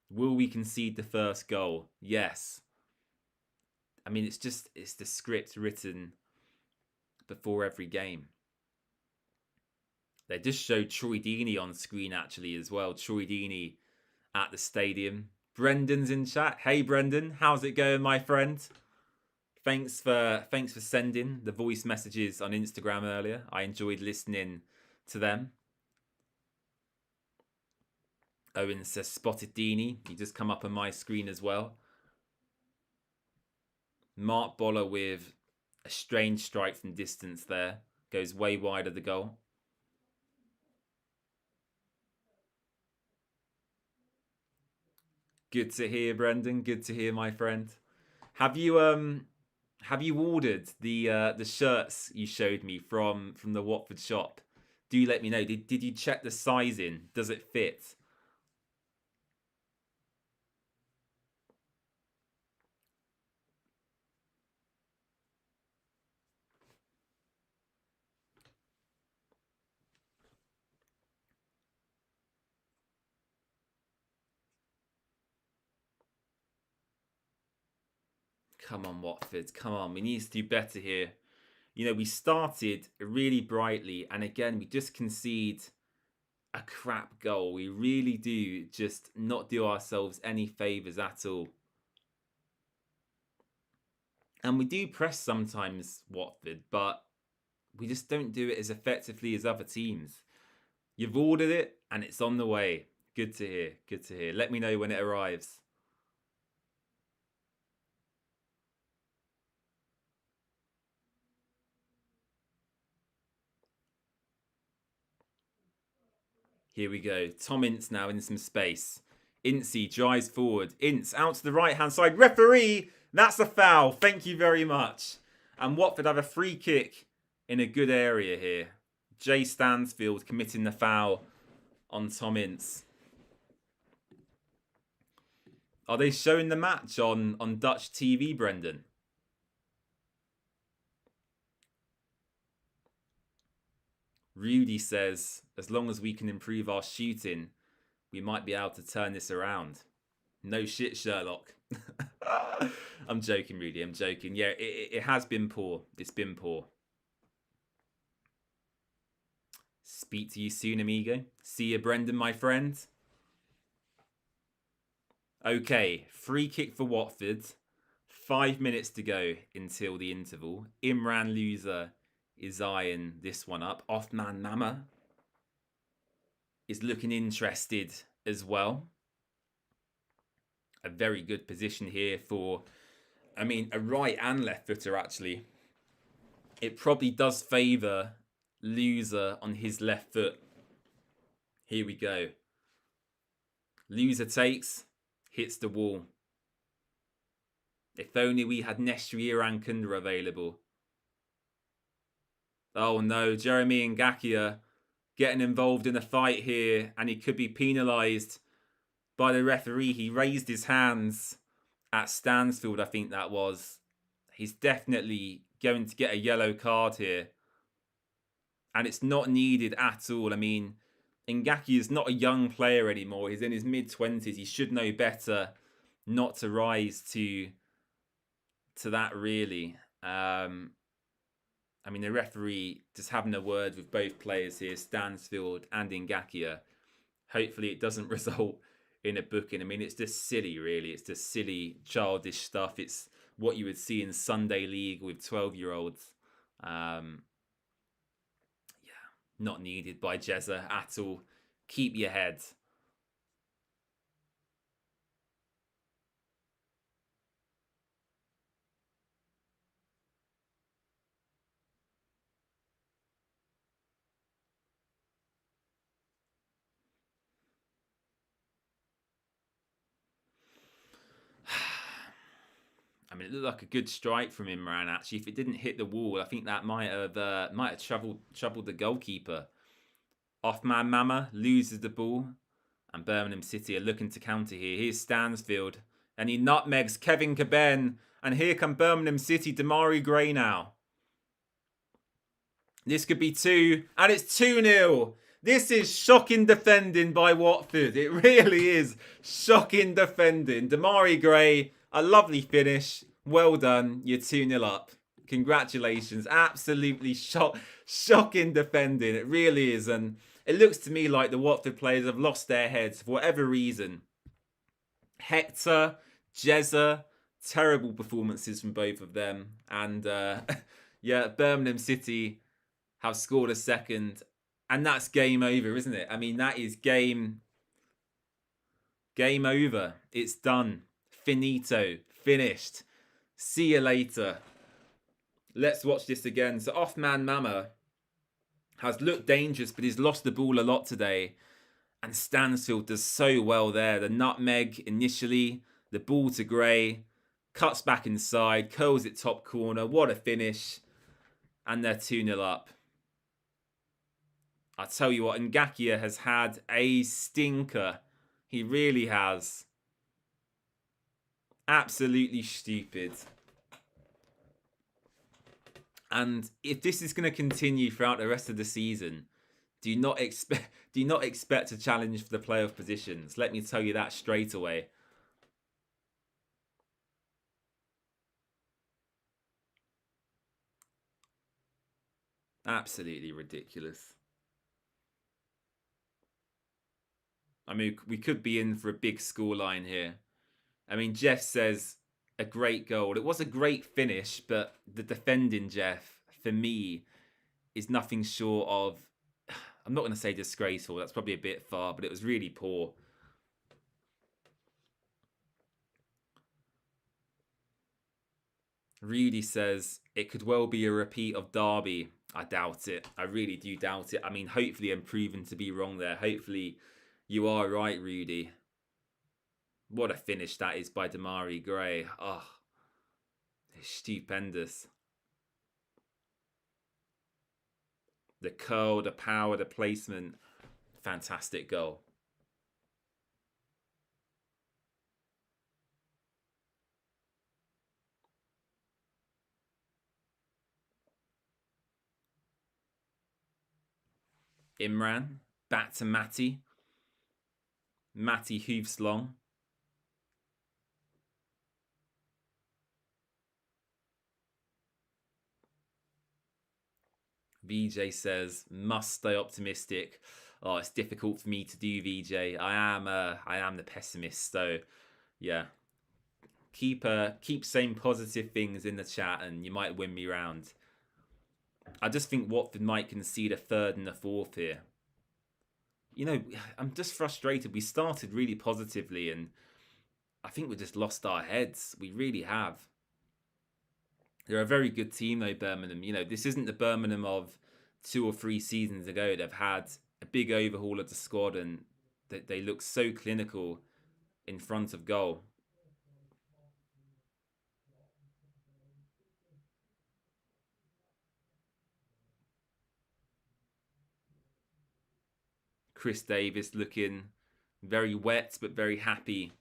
Will we concede the first goal? Yes. I mean, it's the script written before every game. They just showed Troy Deeney on screen actually as well. Troy Deeney at the stadium. Brendan's in chat. Hey Brendan, how's it going, my friend? Thanks for sending the voice messages on Instagram earlier. I enjoyed listening to them. Owen says spotted Deeney. He just come up on my screen as well. Mark Boller with a strange strike from distance there. Goes way wide of the goal. Good to hear, Brendan. Good to hear, my friend. Have you ordered the shirts you showed me from the Watford shop? Do let me know. Did you check the sizing? Does it fit? Come on, Watford. Come on. We need to do better here. You know, we started really brightly, and again, we just concede a crap goal. We really do just not do ourselves any favours at all. And we do press sometimes, Watford, but we just don't do it as effectively as other teams. You've ordered it, and it's on the way. Good to hear. Good to hear. Let me know when it arrives. Here we go. Tom Ince now in some space. Incy drives forward. Ince out to the right-hand side. Referee, that's a foul. Thank you very much. And Watford have a free kick in a good area here. Jay Stansfield committing the foul on Tom Ince. Are they showing the match on Dutch TV, Brendan? Rudy says, as long as we can improve our shooting, we might be able to turn this around. No shit, Sherlock. I'm joking, Rudy. I'm joking. Yeah, it has been poor. It's been poor. Speak to you soon, amigo. See you, Brendan, my friend. Okay, free kick for Watford. 5 minutes to go until the interval. Imran Loser is eyeing this one up. Othman Mama is looking interested as well. A very good position here for, I mean, a right and left footer, actually. It probably does favour Loser on his left foot. Here we go. Loser takes, hits the wall. If only we had Neshri Irankunda available. Oh no, Jeremy Ngakia getting involved in a fight here, and he could be penalised by the referee. He raised his hands at Stansfield, I think that was. He's definitely going to get a yellow card here. And it's not needed at all. I mean, Ngakia is not a young player anymore. He's in his mid-20s. He should know better not to rise to that, really. I mean, the referee just having a word with both players here, Stansfield and Ngakia. Hopefully it doesn't result in a booking. I mean, it's just silly, really. It's just silly, childish stuff. It's what you would see in Sunday League with 12-year-olds. Yeah, not needed by Jezza at all. Keep your head. I mean, it looked like a good strike from Imran, actually. If it didn't hit the wall, I think that might have troubled the goalkeeper. Othman Mama loses the ball, and Birmingham City are looking to counter here. Here's Stansfield, and he nutmegs Kevin Caben, and here come Birmingham City, Damari Gray now. This could be 2, and it's 2-0. This is shocking defending by Watford. It really is shocking defending. Damari Gray, a lovely finish. Well done. You're 2-0 up. Congratulations. Absolutely shocking defending. It really is. And it looks to me like the Watford players have lost their heads for whatever reason. Hector, Jezza, terrible performances from both of them. And yeah, Birmingham City have scored a second. And that's game over, isn't it? I mean, that is game over. It's done. Finito. Finished. See you later. Let's watch this again. So Off-Man Mama has looked dangerous, but he's lost the ball a lot today. And Stansfield does so well there. The nutmeg initially, the ball to Gray, cuts back inside, curls it top corner. What a finish. And they're 2-0 up. I tell you what, Ngakia has had a stinker. He really has. Absolutely stupid. And if this is going to continue throughout the rest of the season, do not expect a challenge for the playoff positions. Let me tell you that straight away. Absolutely ridiculous. I mean, we could be in for a big scoreline here. I mean, Jeff says a great goal. It was a great finish, but the defending, Jeff, for me, is nothing short of, I'm not going to say disgraceful. That's probably a bit far, but it was really poor. Rudy says it could well be a repeat of Derby. I doubt it. I really do doubt it. I mean, hopefully I'm proven to be wrong there. Hopefully you are right, Rudy. What a finish that is by Damari Gray. Oh, it's stupendous. The curl, the power, the placement. Fantastic goal. Imran, back to Matty. Matty hooves long. VJ says, must stay optimistic. Oh, it's difficult for me to do, VJ. I am the pessimist. So, yeah. Keep saying positive things in the chat and you might win me round. I just think Watford might concede a third and a fourth here. You know, I'm just frustrated. We started really positively and I think we just lost our heads. We really have. They're a very good team though, Birmingham. You know, this isn't the Birmingham of 2 or 3 seasons ago. They've had a big overhaul of the squad and they look so clinical in front of goal. Chris Davis looking very wet but very happy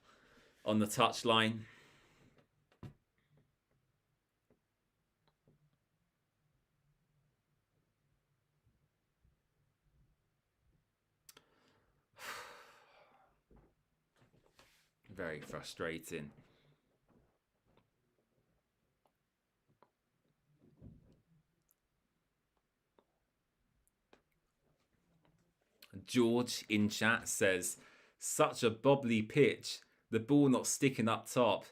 on the touchline. Very frustrating. George in chat says, such a bobbly pitch. The ball not sticking up top.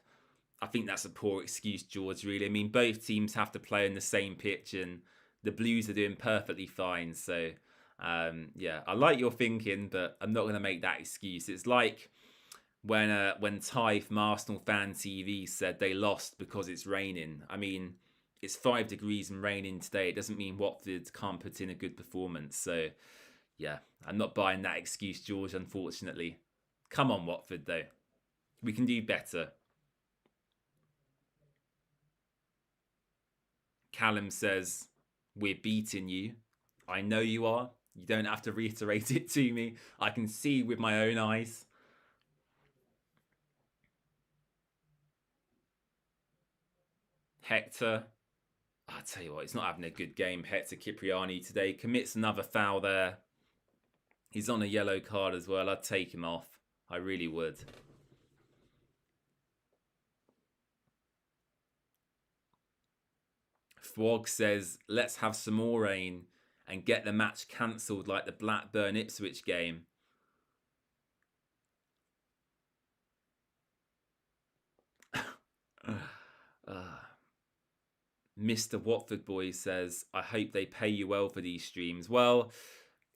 I think that's a poor excuse, George, really. I mean, both teams have to play on the same pitch and the Blues are doing perfectly fine. So, yeah, I like your thinking, but I'm not going to make that excuse. It's like when Ty from Arsenal Fan TV said they lost because it's raining. I mean, it's 5 degrees and raining today. It doesn't mean Watford can't put in a good performance. So, yeah, I'm not buying that excuse, George, unfortunately. Come on, Watford, though. We can do better. Callum says, we're beating you. I know you are. You don't have to reiterate it to me. I can see with my own eyes. Hector. I'll tell you what, he's not having a good game. Hector Cipriani today commits another foul there. He's on a yellow card as well. I'd take him off. I really would. Fwog says, let's have some more rain and get the match cancelled like the Blackburn Ipswich game. Mr. Watford Boy says, I hope they pay you well for these streams. Well,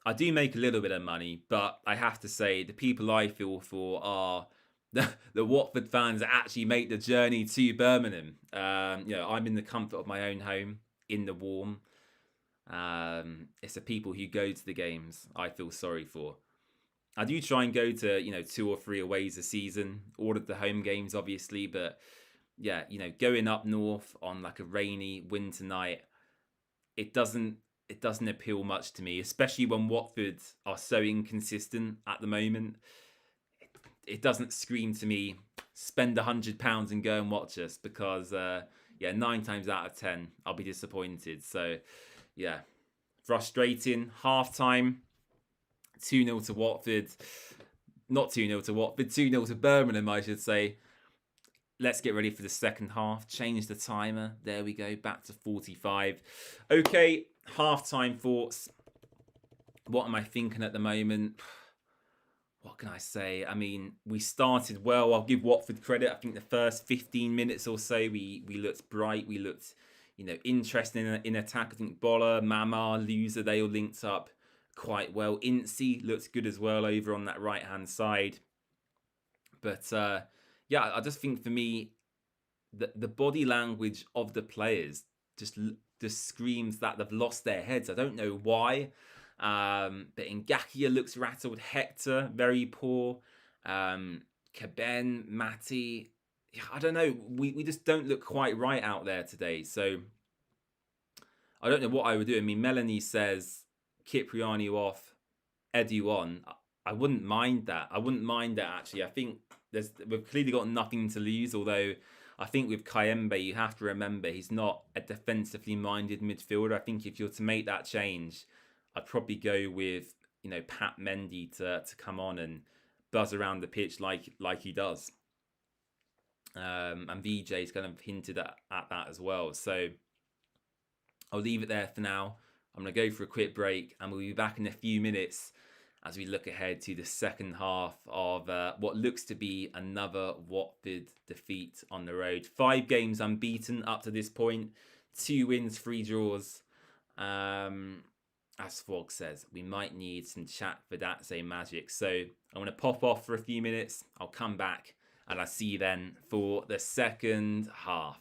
I do make a little bit of money, but I have to say the people I feel for are the Watford fans that actually make the journey to Birmingham. I'm in the comfort of my own home, in the warm. It's the people who go to the games I feel sorry for. I do try and go to 2 or 3 aways a season, all of the home games obviously, but yeah, going up north on like a rainy winter night, it doesn't it doesn't appeal much to me, especially when Watford are so inconsistent at the moment. It doesn't scream to me spend £100 and go and watch us because 9 times out of 10 I'll be disappointed. So yeah, frustrating. Half time, 2-0 to Watford. Not 2-0 to Watford, 2-0 to Birmingham, I should say. Let's get ready for the second half. Change the timer. There we go. Back to 45. Okay, half-time thoughts. What am I thinking at the moment? What can I say? I mean, we started well. I'll give Watford credit. I think the first 15 minutes or so, we looked bright. We looked, interesting in attack. I think Boller, Mama, Loser, they all linked up quite well. Incy looked good as well over on that right-hand side. But I just think for me, the body language of the players just screams that they've lost their heads. I don't know why. But Ngakia looks rattled. Hector, very poor. Caben, Matty, I don't know. We just don't look quite right out there today. So I don't know what I would do. I mean, Melanie says Kipriani off, Edu on. I wouldn't mind that. Actually. I think we've clearly got nothing to lose. Although I think with Kayembe, you have to remember he's not a defensively minded midfielder. I think if you're to make that change, I'd probably go with Pat Mendy to come on and buzz around the pitch like he does. And VJ's kind of hinted at that as well. So I'll leave it there for now. I'm going to go for a quick break and we'll be back in a few minutes as we look ahead to the second half of what looks to be another Watford defeat on the road. 5 games unbeaten up to this point. 2 wins, 3 draws. As Frog says, we might need some chat for that, say magic. So I'm going to pop off for a few minutes. I'll come back and I'll see you then for the second half.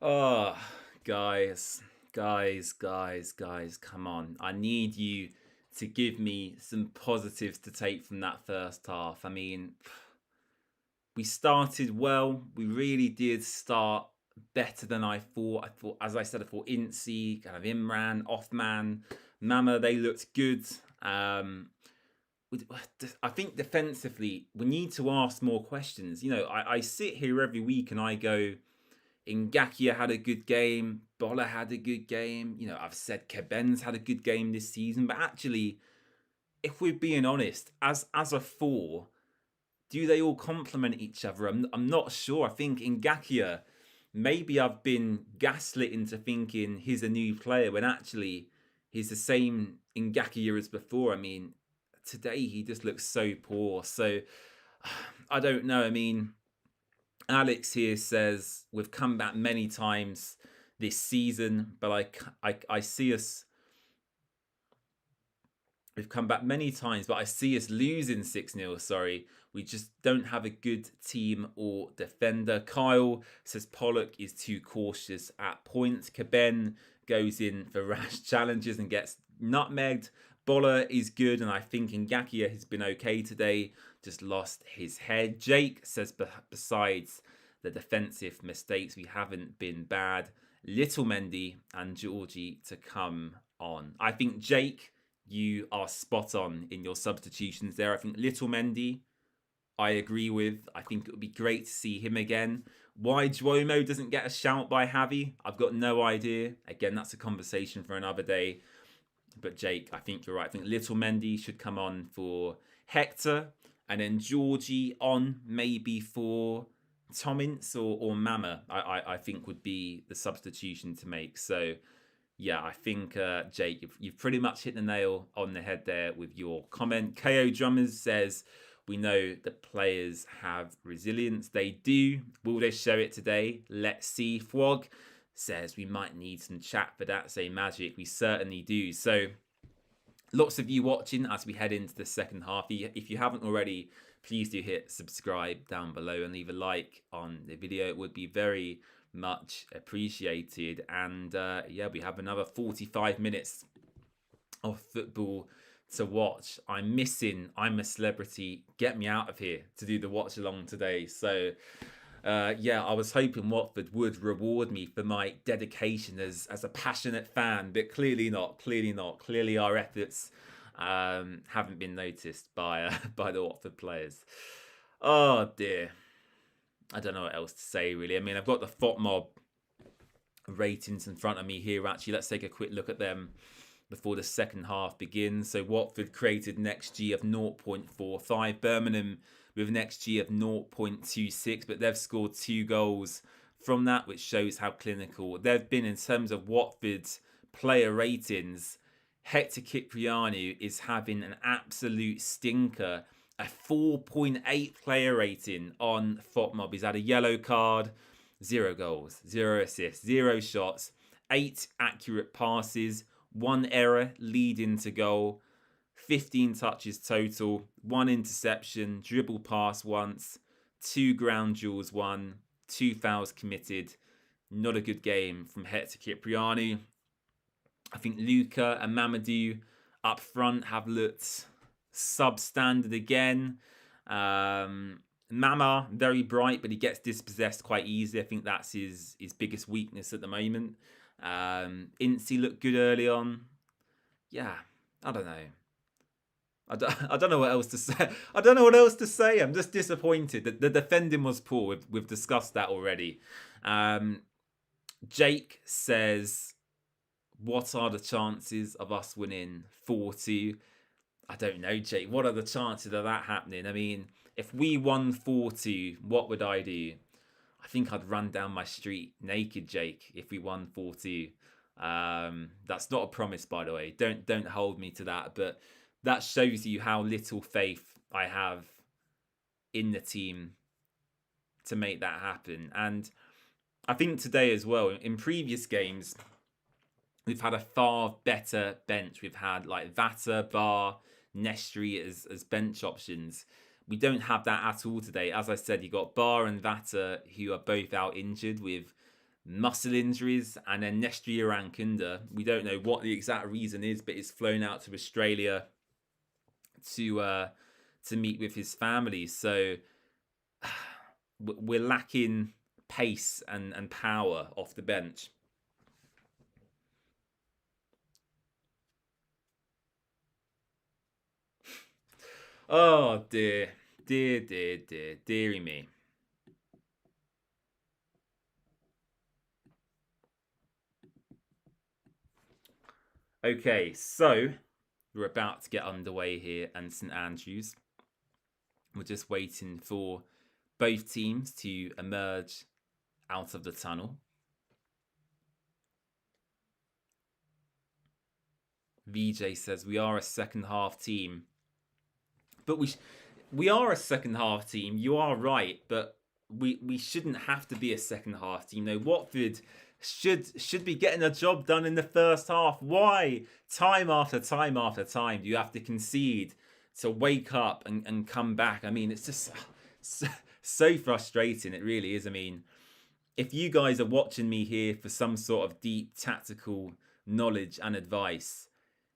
Oh, guys, come on. I need you to give me some positives to take from that first half. I mean, we started well. We really did start better than I thought. As I said, I thought Incy, kind of Imran, Offman, Mama, they looked good. I think defensively, we need to ask more questions. I sit here every week and I go, Ngakia had a good game. Bola had a good game. I've said Keben's had a good game this season. But actually, if we're being honest, as a four, do they all complement each other? I'm not sure. I think Ngakia, maybe I've been gaslit into thinking he's a new player when actually he's the same Ngakia as before. I mean, today he just looks so poor. So I don't know. I mean, Alex here says we've come back many times this season, but I see us. We've come back many times, but I see us losing 6-0. Sorry, we just don't have a good team or defender. Kyle says Pollock is too cautious at points. Caben goes in for rash challenges and gets nutmegged. Bola is good, and I think Ngakia has been okay today. Just lost his head. Jake says besides the defensive mistakes, we haven't been bad. Little Mendy and Georgie to come on. I think Jake, you are spot on in your substitutions there. I think Little Mendy, I agree with. I think it would be great to see him again. Why Duomo doesn't get a shout by Javi, I've got no idea. Again, that's a conversation for another day. But Jake, I think you're right. I think Little Mendy should come on for Hector. And then Georgie on maybe for Tomins or Mama, I think would be the substitution to make. So, yeah, I think, Jake, you've pretty much hit the nail on the head there with your comment. KO Drummers says, we know that players have resilience. They do. Will they show it today? Let's see. Fwog says we might need some chat for that. Say magic. We certainly do. So lots of you watching as we head into the second half. If you haven't already, please do hit subscribe down below and leave a like on the video. It would be very much appreciated. And yeah, we have another 45 minutes of football to watch. I'm a Celebrity, get me out of here to do the watch along today. So yeah, I was hoping Watford would reward me for my dedication as a passionate fan, but clearly not. Clearly our efforts haven't been noticed by the Watford players. Oh dear, I don't know what else to say really. I mean, I've got the FOTMob ratings in front of me here. Actually, let's take a quick look at them before the second half begins. So Watford created an XG of 0.45. Birmingham with an XG of 0.26, but they've scored 2 goals from that, which shows how clinical they've been in terms of Watford's player ratings. Hector Kyprianou is having an absolute stinker. A 4.8 player rating on FOTMob. He's had a yellow card, 0 goals, 0 assists, 0 shots, 8 accurate passes, 1 error leading to goal, 15 touches total, 1 interception, dribble pass once, 2 ground duels won, 2 fouls committed. Not a good game from Hector Kyprianou. I think Luca and Mamadou up front have looked substandard again. Mama, very bright, but he gets dispossessed quite easily. I think that's his biggest weakness at the moment. Incy looked good early on. Yeah, I don't know. I don't know what else to say. I don't know what else to say. I'm just disappointed. The defending was poor. We've discussed that already. Jake says, what are the chances of us winning 4-2? I don't know, Jake. What are the chances of that happening? I mean, if we won 4-2, what would I do? I think I'd run down my street naked, Jake, if we won 4-2. That's not a promise, by the way. Don't hold me to that. But that shows you how little faith I have in the team to make that happen. And I think today as well, in previous games, we've had a far better bench. We've had like Vata, Bar, Nestri as bench options. We don't have that at all today. As I said, you got Bar and Vata who are both out injured with muscle injuries, and then Nestri Irankunda. We don't know what the exact reason is, but he's flown out to Australia to meet with his family. So we're lacking pace and power off the bench. Oh dear, dearie me. Okay, so we're about to get underway here and St Andrews. We're just waiting for both teams to emerge out of the tunnel. VJ says we are a second half team, but we are a second half team. You are right, but we shouldn't have to be a second half team. No, Watford should be getting a job done in the first half. Why time after time after time do you have to concede to wake up and come back? I mean, it's just so frustrating. It really is. I mean, if you guys are watching me here for some sort of deep tactical knowledge and advice,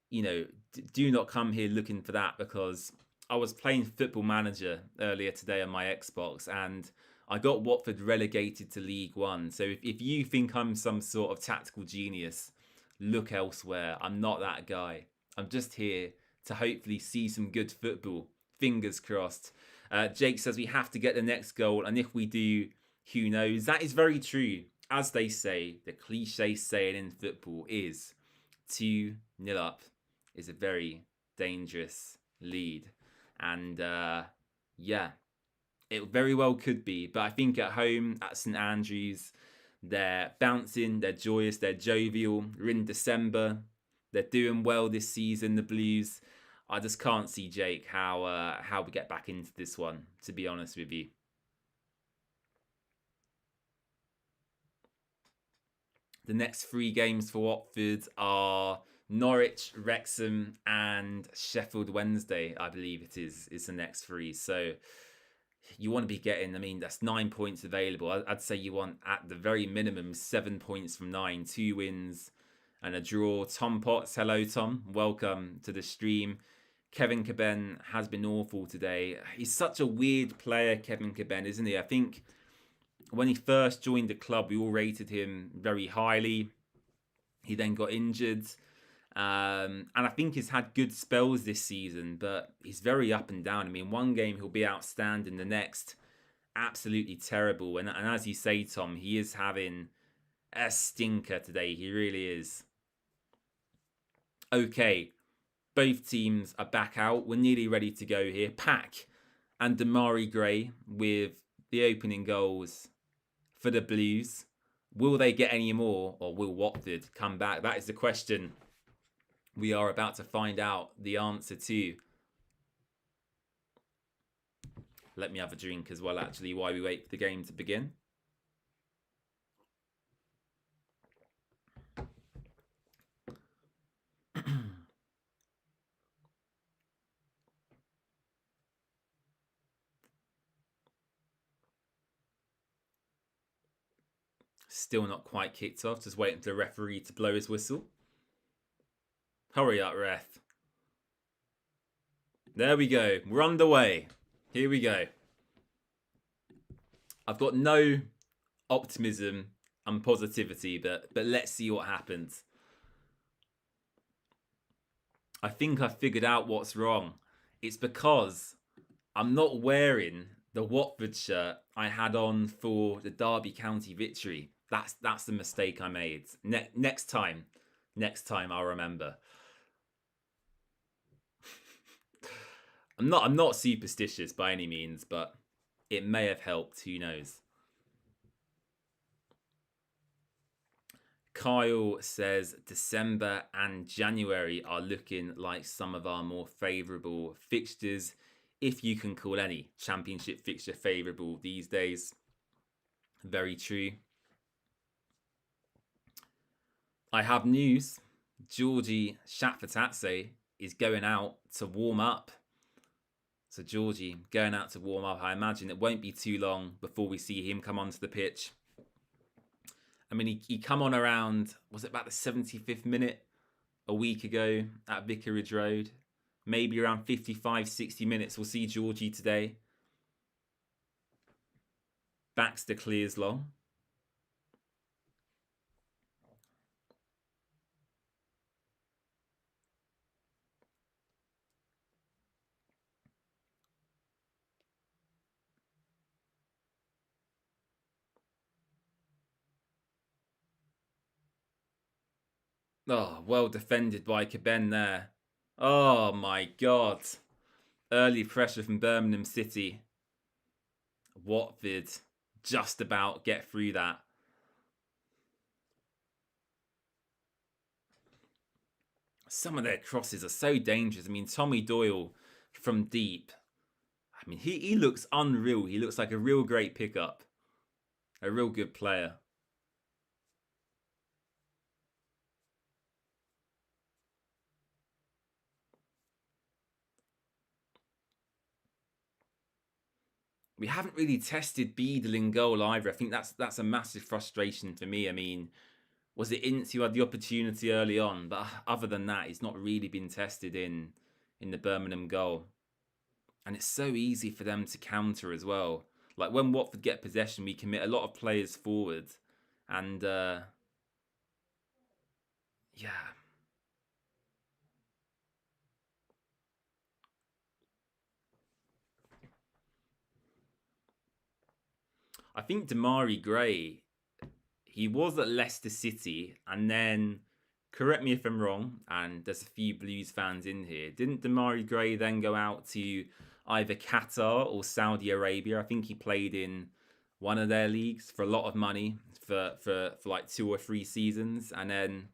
you know, do not come here looking for that, because I was playing Football Manager earlier today on my Xbox and I got Watford relegated to League One. So if you think I'm some sort of tactical genius, look elsewhere. I'm not that guy. I'm just here to hopefully see some good football. Fingers crossed. Jake says we have to get the next goal, and if we do, who knows? That is very true. As they say, the cliche saying in football is 2-0 up is a very dangerous lead. And yeah, it very well could be. But I think at home at St Andrews, they're bouncing, they're joyous, they're jovial. We're in December. They're doing well this season, the Blues. I just can't see, Jake, how we get back into this one, to be honest with you. The next 3 games for Watford are Norwich, Wrexham, and Sheffield Wednesday, I believe it is the next 3. So you want to be getting, I mean, that's 9 points available. I'd say you want, at the very minimum, 7 points from 9, 2 wins and a draw. Tom Potts, hello Tom, welcome to the stream. Kevin Caben has been awful today. He's such a weird player, Kevin Caben, isn't he? I think when he first joined the club, we all rated him very highly. He then got injured. And I think he's had good spells this season, but he's very up and down. I mean, one game he'll be outstanding, the next absolutely terrible. And as you say, Tom, he is having a stinker today. He really is. Okay, both teams are back out. We're nearly ready to go here. Pack and Damari Gray with the opening goals for the Blues. Will they get any more, or will Watford come back? That is the question we are about to find out the answer to. Let me have a drink as well, actually, while we wait for the game to begin. Still not quite kicked off, just waiting for the referee to blow his whistle. Hurry up, ref. There we go. We're underway. Here we go. I've got no optimism and positivity, but let's see what happens. I think I figured out what's wrong. It's because I'm not wearing the Watford shirt I had on for the Derby County victory. That's the mistake I made. Next time I'll remember. I'm not superstitious by any means, but it may have helped. Who knows? Kyle says December and January are looking like some of our more favourable fixtures, if you can call any championship fixture favourable these days. Very true. I have news. Georgie Shatfatatse is going out to warm up. So Georgie going out to warm up. I imagine it won't be too long before we see him come onto the pitch. I mean, he come on around, was it about the 75th minute a week ago at Vicarage Road? Maybe around 55, 60 minutes. We'll see Georgie today. Baxter clears long. Oh, well defended by Caben there. Oh my God. Early pressure from Birmingham City. Watford just about get through that. Some of their crosses are so dangerous. I mean, Tommy Doyle from deep. I mean, he looks unreal. He looks like a real great pickup. A real good player. We haven't really tested Beadle in goal either. I think that's a massive frustration for me. I mean, was it Ince who had the opportunity early on? But other than that, he's not really been tested in the Birmingham goal. And it's so easy for them to counter as well. Like when Watford get possession, we commit a lot of players forward. And yeah. I think Damari Gray, he was at Leicester City, and then, correct me if I'm wrong, and there's a few Blues fans in here, didn't Damari Gray then go out to either Qatar or Saudi Arabia? I think he played in one of their leagues for a lot of money for like 2 or 3 seasons, and then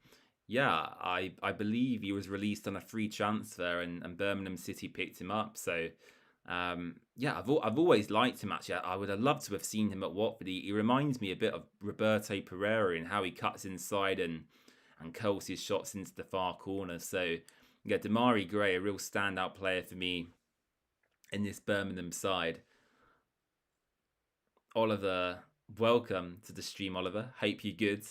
yeah, I believe he was released on a free transfer, and Birmingham City picked him up. So yeah, I've always liked him actually. I would have loved to have seen him at Watford. He reminds me a bit of Roberto Pereira in how he cuts inside and curls his shots into the far corner. So yeah, Damari Gray, a real standout player for me in this Birmingham side. Oliver, welcome to the stream, Oliver. Hope you're good.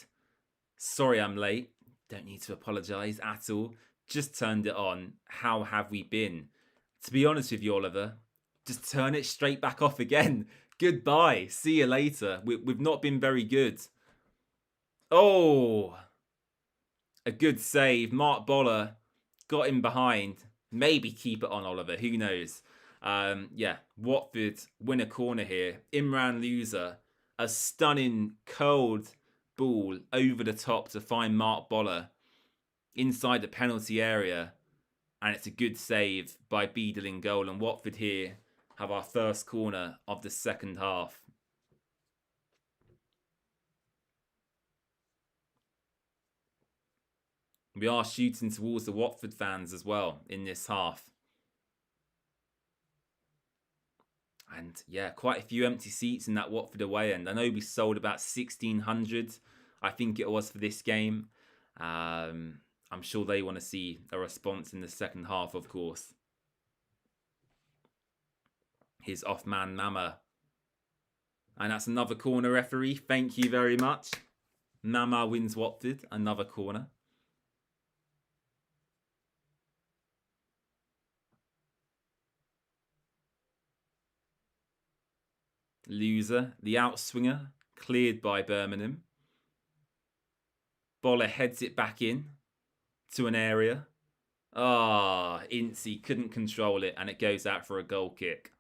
Sorry I'm late. Don't need to apologise at all. Just turned it on. How have we been? To be honest with you, Oliver, just turn it straight back off again. Goodbye. See you later. We've not been very good. Oh, a good save. Mark Boller got him behind. Maybe keep it on, Oliver. Who knows? Yeah, Watford win a corner here. Imran loser. A stunning curled ball over the top to find Mark Boller inside the penalty area. And it's a good save by Beadle in goal. And Watford here have our first corner of the second half. We are shooting towards the Watford fans as well in this half. And yeah, quite a few empty seats in that Watford away end. I know we sold about 1,600, I think it was, for this game. I'm sure they want to see a response in the second half, of course. His off-man Mama. And that's another corner, referee. Thank you very much. Mama wins Watford. Another corner. Loser. The outswinger. Cleared by Birmingham. Boller heads it back in to an area. Ah, Ince couldn't control it, and it goes out for a goal kick.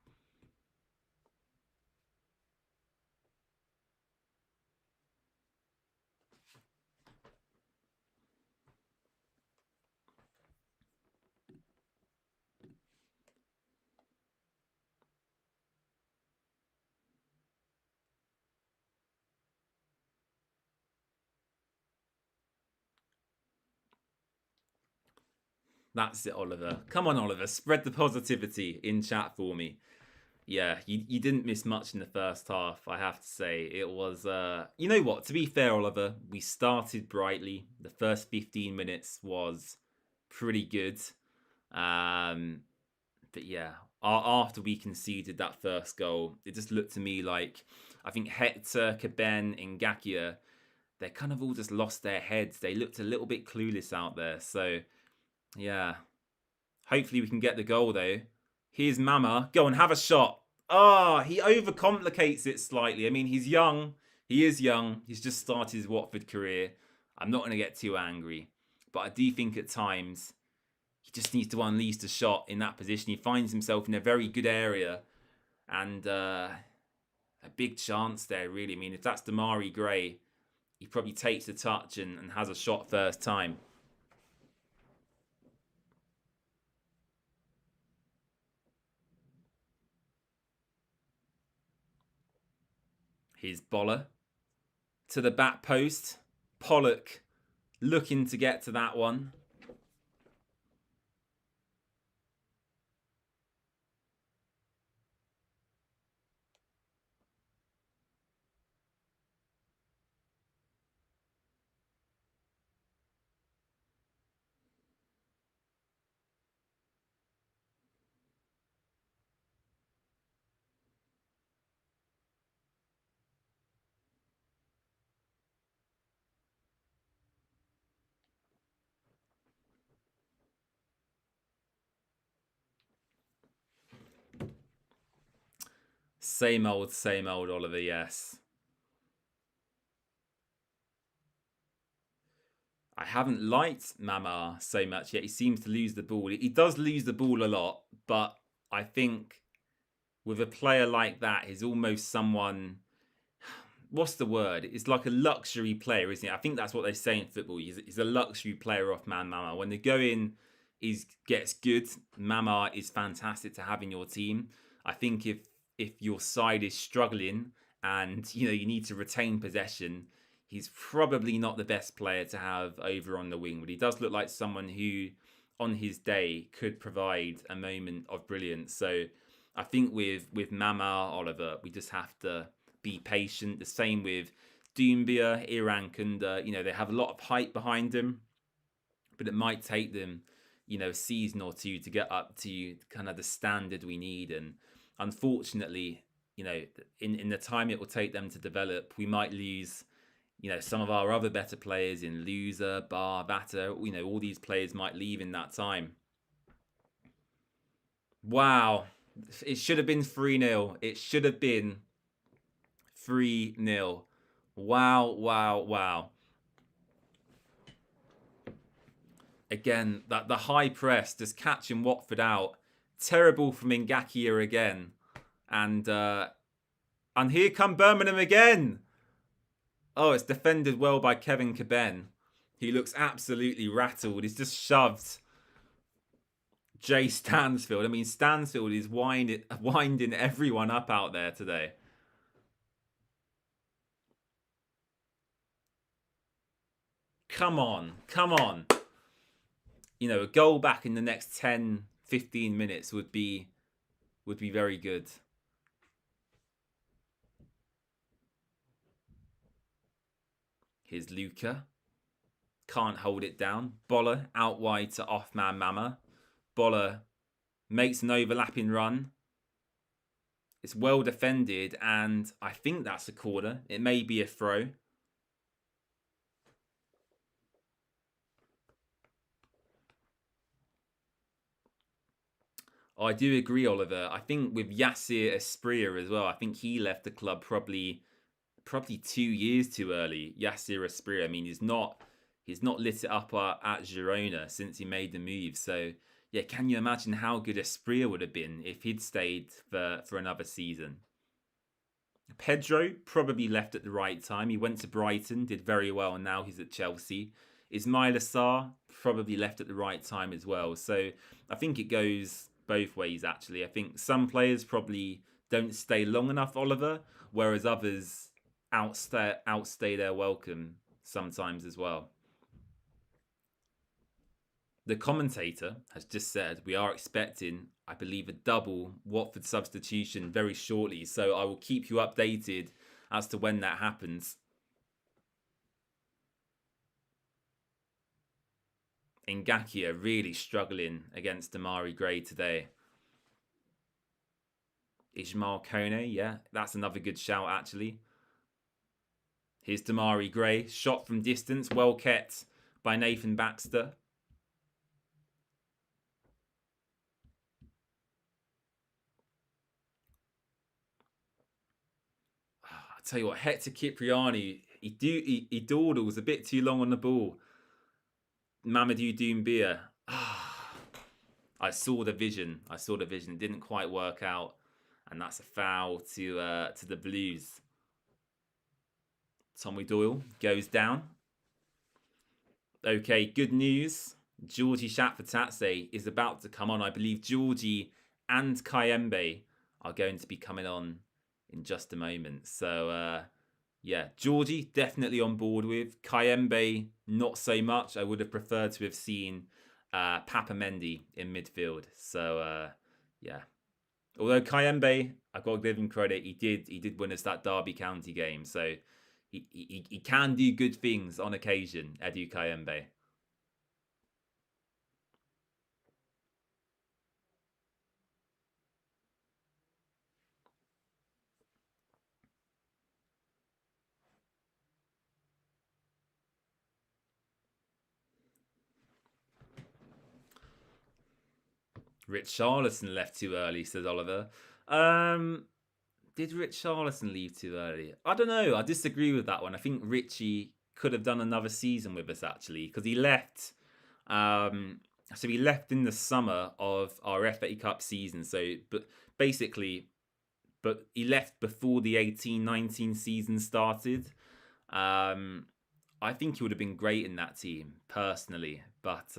That's it, Oliver. Come on, Oliver. Spread the positivity in chat for me. Yeah, you didn't miss much in the first half, I have to say. It was, you know what? To be fair, Oliver, we started brightly. The first 15 minutes was pretty good. But yeah, after we conceded that first goal, it just looked to me like, I think Hector, Caben, and Ngakia, they kind of all just lost their heads. They looked a little bit clueless out there. So, yeah. Hopefully we can get the goal, though. Here's Mama. Go and have a shot. He overcomplicates it slightly. I mean, he's young. He is young. He's just started his Watford career. I'm not going to get too angry. But I do think at times he just needs to unleash the shot in that position. He finds himself in a very good area. And a big chance there, really. I mean, if that's Damari Gray, he probably takes the touch and has a shot first time. Here's Boller to the back post. Pollock looking to get to that one. Same old, Oliver, yes. I haven't liked Mama so much yet. He seems to lose the ball. He does lose the ball a lot, but I think with a player like that, he's almost someone... What's the word? It's like a luxury player, isn't it? I think that's what they say in football. He's a luxury player off man Mama. When the going gets good, Mama is fantastic to have in your team. I think if your side is struggling and you need to retain possession, he's probably not the best player to have over on the wing. But he does look like someone who, on his day, could provide a moment of brilliance. So I think with Mama, Oliver, we just have to be patient. The same with Doumbia, Iran Kunda. They have a lot of hype behind them, but it might take them, a season or two to get up to kind of the standard we need. And unfortunately, in the time it will take them to develop, we might lose, some of our other better players in Loser, Bar, Vata. All these players might leave in that time. Wow. It should have been 3-0. It should have been 3-0. Wow. Again, the high press, just catching Watford out. Terrible from Ngakia again. And here come Birmingham again. Oh, it's defended well by Kevin Caben. He looks absolutely rattled. He's just shoved Jay Stansfield. I mean, Stansfield is winding everyone up out there today. Come on. A goal back in the next 10, 15 minutes would be very good. Here's Luca. Can't hold it down. Boller out wide to off-man Mama. Boller makes an overlapping run. It's well defended, and I think that's a corner. It may be a throw. I do agree, Oliver. I think with Yassir Espria as well, I think he left the club probably 2 years too early. Yassir Espria, I mean, he's not lit it up at Girona since he made the move. So, yeah, can you imagine how good Espria would have been if he'd stayed for another season? Pedro probably left at the right time. He went to Brighton, did very well, and now he's at Chelsea. Ismail Assar probably left at the right time as well. So I think it goes both ways, actually. I think some players probably don't stay long enough, Oliver, whereas others outstay their welcome sometimes as well. The commentator has just said we are expecting, I believe, a double Watford substitution very shortly. So I will keep you updated as to when that happens. Ngakia really struggling against Damari Gray today. Ismail Kone, yeah, that's another good shout, actually. Here's Damari Gray. Shot from distance. Well kept by Nathan Baxter. I tell you what, Hector Cipriani, he dawdles a bit too long on the ball. Mamadou Doumbia. I saw the vision. It didn't quite work out. And that's a foul to the Blues. Tommy Doyle goes down. Okay, good news. Georgie Shatfatatse is about to come on. I believe Georgie and Kayembe are going to be coming on in just a moment. So, yeah, Georgie definitely on board with. Kayembe, not so much. I would have preferred to have seen Papa Mendy in midfield. So, yeah. Although Kayembe, I've got to give him credit. He did win us that Derby County game. So, he can do good things on occasion, Edu Kayembe. Rich Charlison left too early, says Oliver. Did Rich Charlison leave too early? I don't know. I disagree with that one. I think Richie could have done another season with us, actually, because he left. So he left in the summer of our FA Cup season. So, but basically, he left before the 18-19 season started. I think he would have been great in that team, personally. But,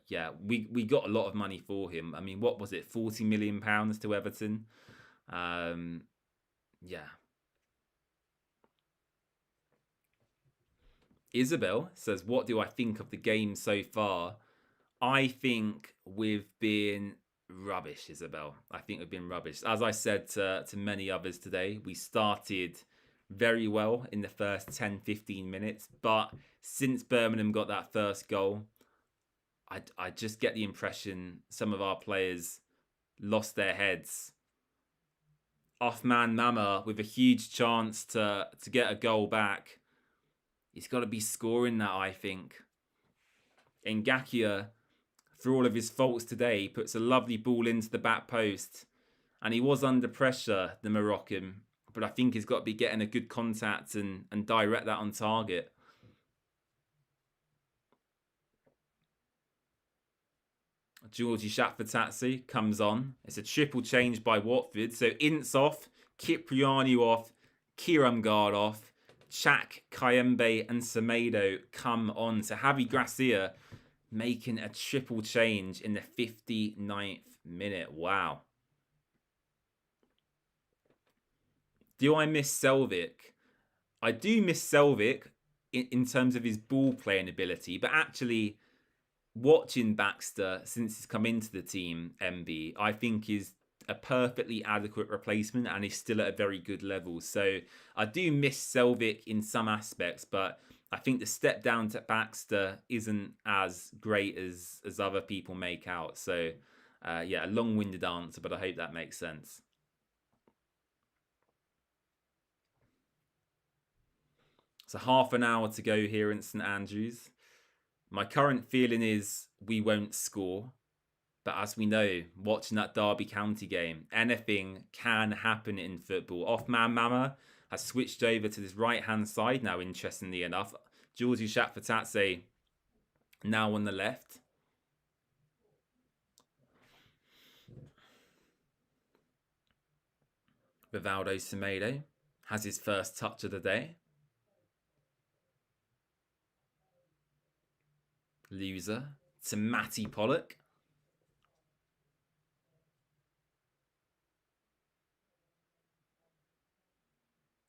yeah, we got a lot of money for him. I mean, what was it? £40 million to Everton? Yeah. Isabel says, what do I think of the game so far? I think we've been rubbish, Isabel. I think we've been rubbish. As I said to many others today, we started very well in the first 10-15 minutes. But since Birmingham got that first goal, I just get the impression some of our players lost their heads. Off-man Mama with a huge chance to get a goal back. He's got to be scoring that, I think. Ngakia, for all of his faults today, puts a lovely ball into the back post. And he was under pressure, the Moroccan. But I think he's got to be getting a good contact and direct that on target. Georgie Shatfatatse comes on. It's a triple change by Watford. So Ince off, Cipriani off, Kiramgard off, Chak, Kayembe and Semedo come on. So Javi Gracia making a triple change in the 59th minute. Wow. Do I miss Selvik? I do miss Selvik in terms of his ball playing ability, but actually watching Baxter since he's come into the team, MB, I think is a perfectly adequate replacement and is still at a very good level. So I do miss Selvik in some aspects, but I think the step down to Baxter isn't as great as other people make out. So yeah, a long-winded answer, but I hope that makes sense. So half an hour to go here in St Andrews. My current feeling is we won't score. But as we know, watching that Derby County game, anything can happen in football. Off-man Mama has switched over to this right-hand side now, interestingly enough. Georgie Shatfatatse now on the left. Rivaldo Semedo has his first touch of the day. Loser to Matty Pollock.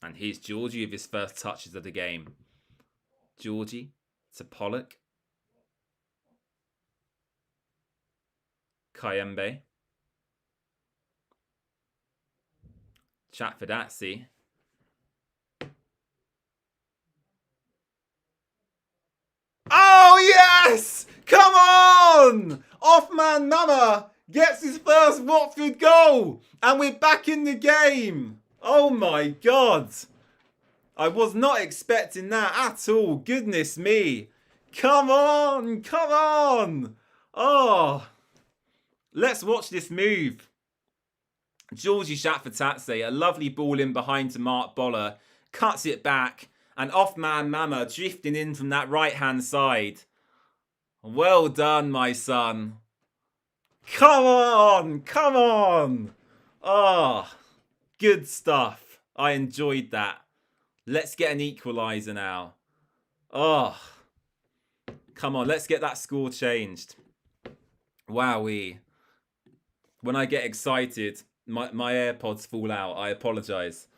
And here's Georgie with his first touches of the game. Georgie to Pollock. Kayembe. Shatfatatse. Oh, yes! Come on! Off-man Mama gets his first Watford goal. And we're back in the game. Oh, my God. I was not expecting that at all. Goodness me. Come on. Come on. Oh. Let's watch this move. Georgie Shatfatatse, a lovely ball in behind to Mark Boller. Cuts it back. And off-man Mama drifting in from that right-hand side. Well done, my son. Come on. Come on. Oh. Good stuff. I enjoyed that. Let's get an equaliser now. Oh. Come on, let's get that score changed. Wowee. When I get excited, my AirPods fall out. I apologise.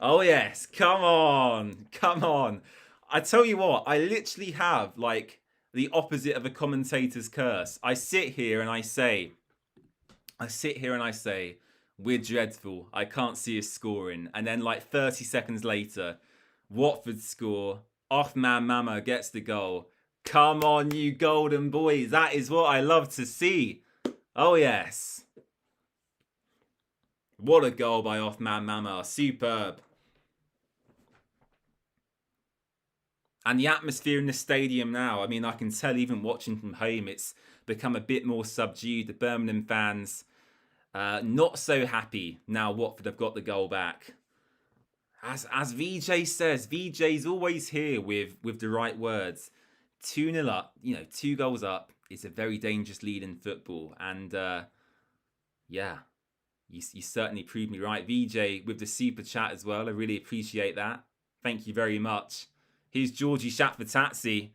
Oh yes, come on. Come on. I tell you what, I literally have like the opposite of a commentator's curse. I sit here and I say, we're dreadful. I can't see us scoring. And then like 30 seconds later, Watford score. Off-man Mama gets the goal. Come on, you golden boys. That is what I love to see. Oh, yes. What a goal by Off-man Mama. Superb. And the atmosphere in the stadium now, I mean, I can tell even watching from home, it's become a bit more subdued. The Birmingham fans, not so happy now Watford have got the goal back. As VJ says, VJ's always here with the right words. 2-0 up, 2 goals up is a very dangerous lead in football. And yeah, you certainly proved me right. VJ with the super chat as well. I really appreciate that. Thank you very much. Here's Georgie Shatfatatse.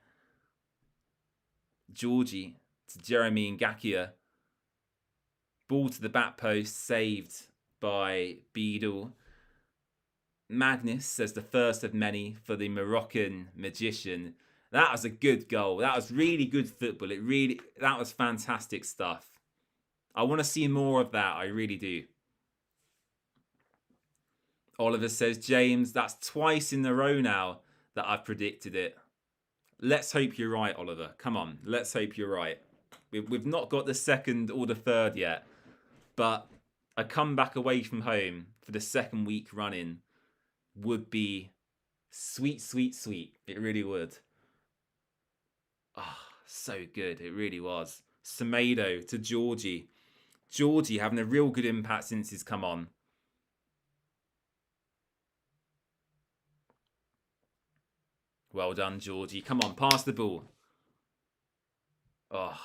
Georgie to Jeremy Ngakia. Ball to the back post, saved by Beadle. Magnus says the first of many for the Moroccan magician. That was a good goal. That was really good football. That was fantastic stuff. I want to see more of that. I really do. Oliver says, James, that's twice in a row now that I've predicted it. Let's hope you're right, Oliver. Come on. Let's hope you're right. We've not got the second or the third yet. But a comeback away from home for the second week running would be sweet, sweet, sweet. It really would. Oh, so good. It really was. Semedo to Georgie. Georgie having a real good impact since he's come on. Well done, Georgie. Come on, pass the ball. Oh.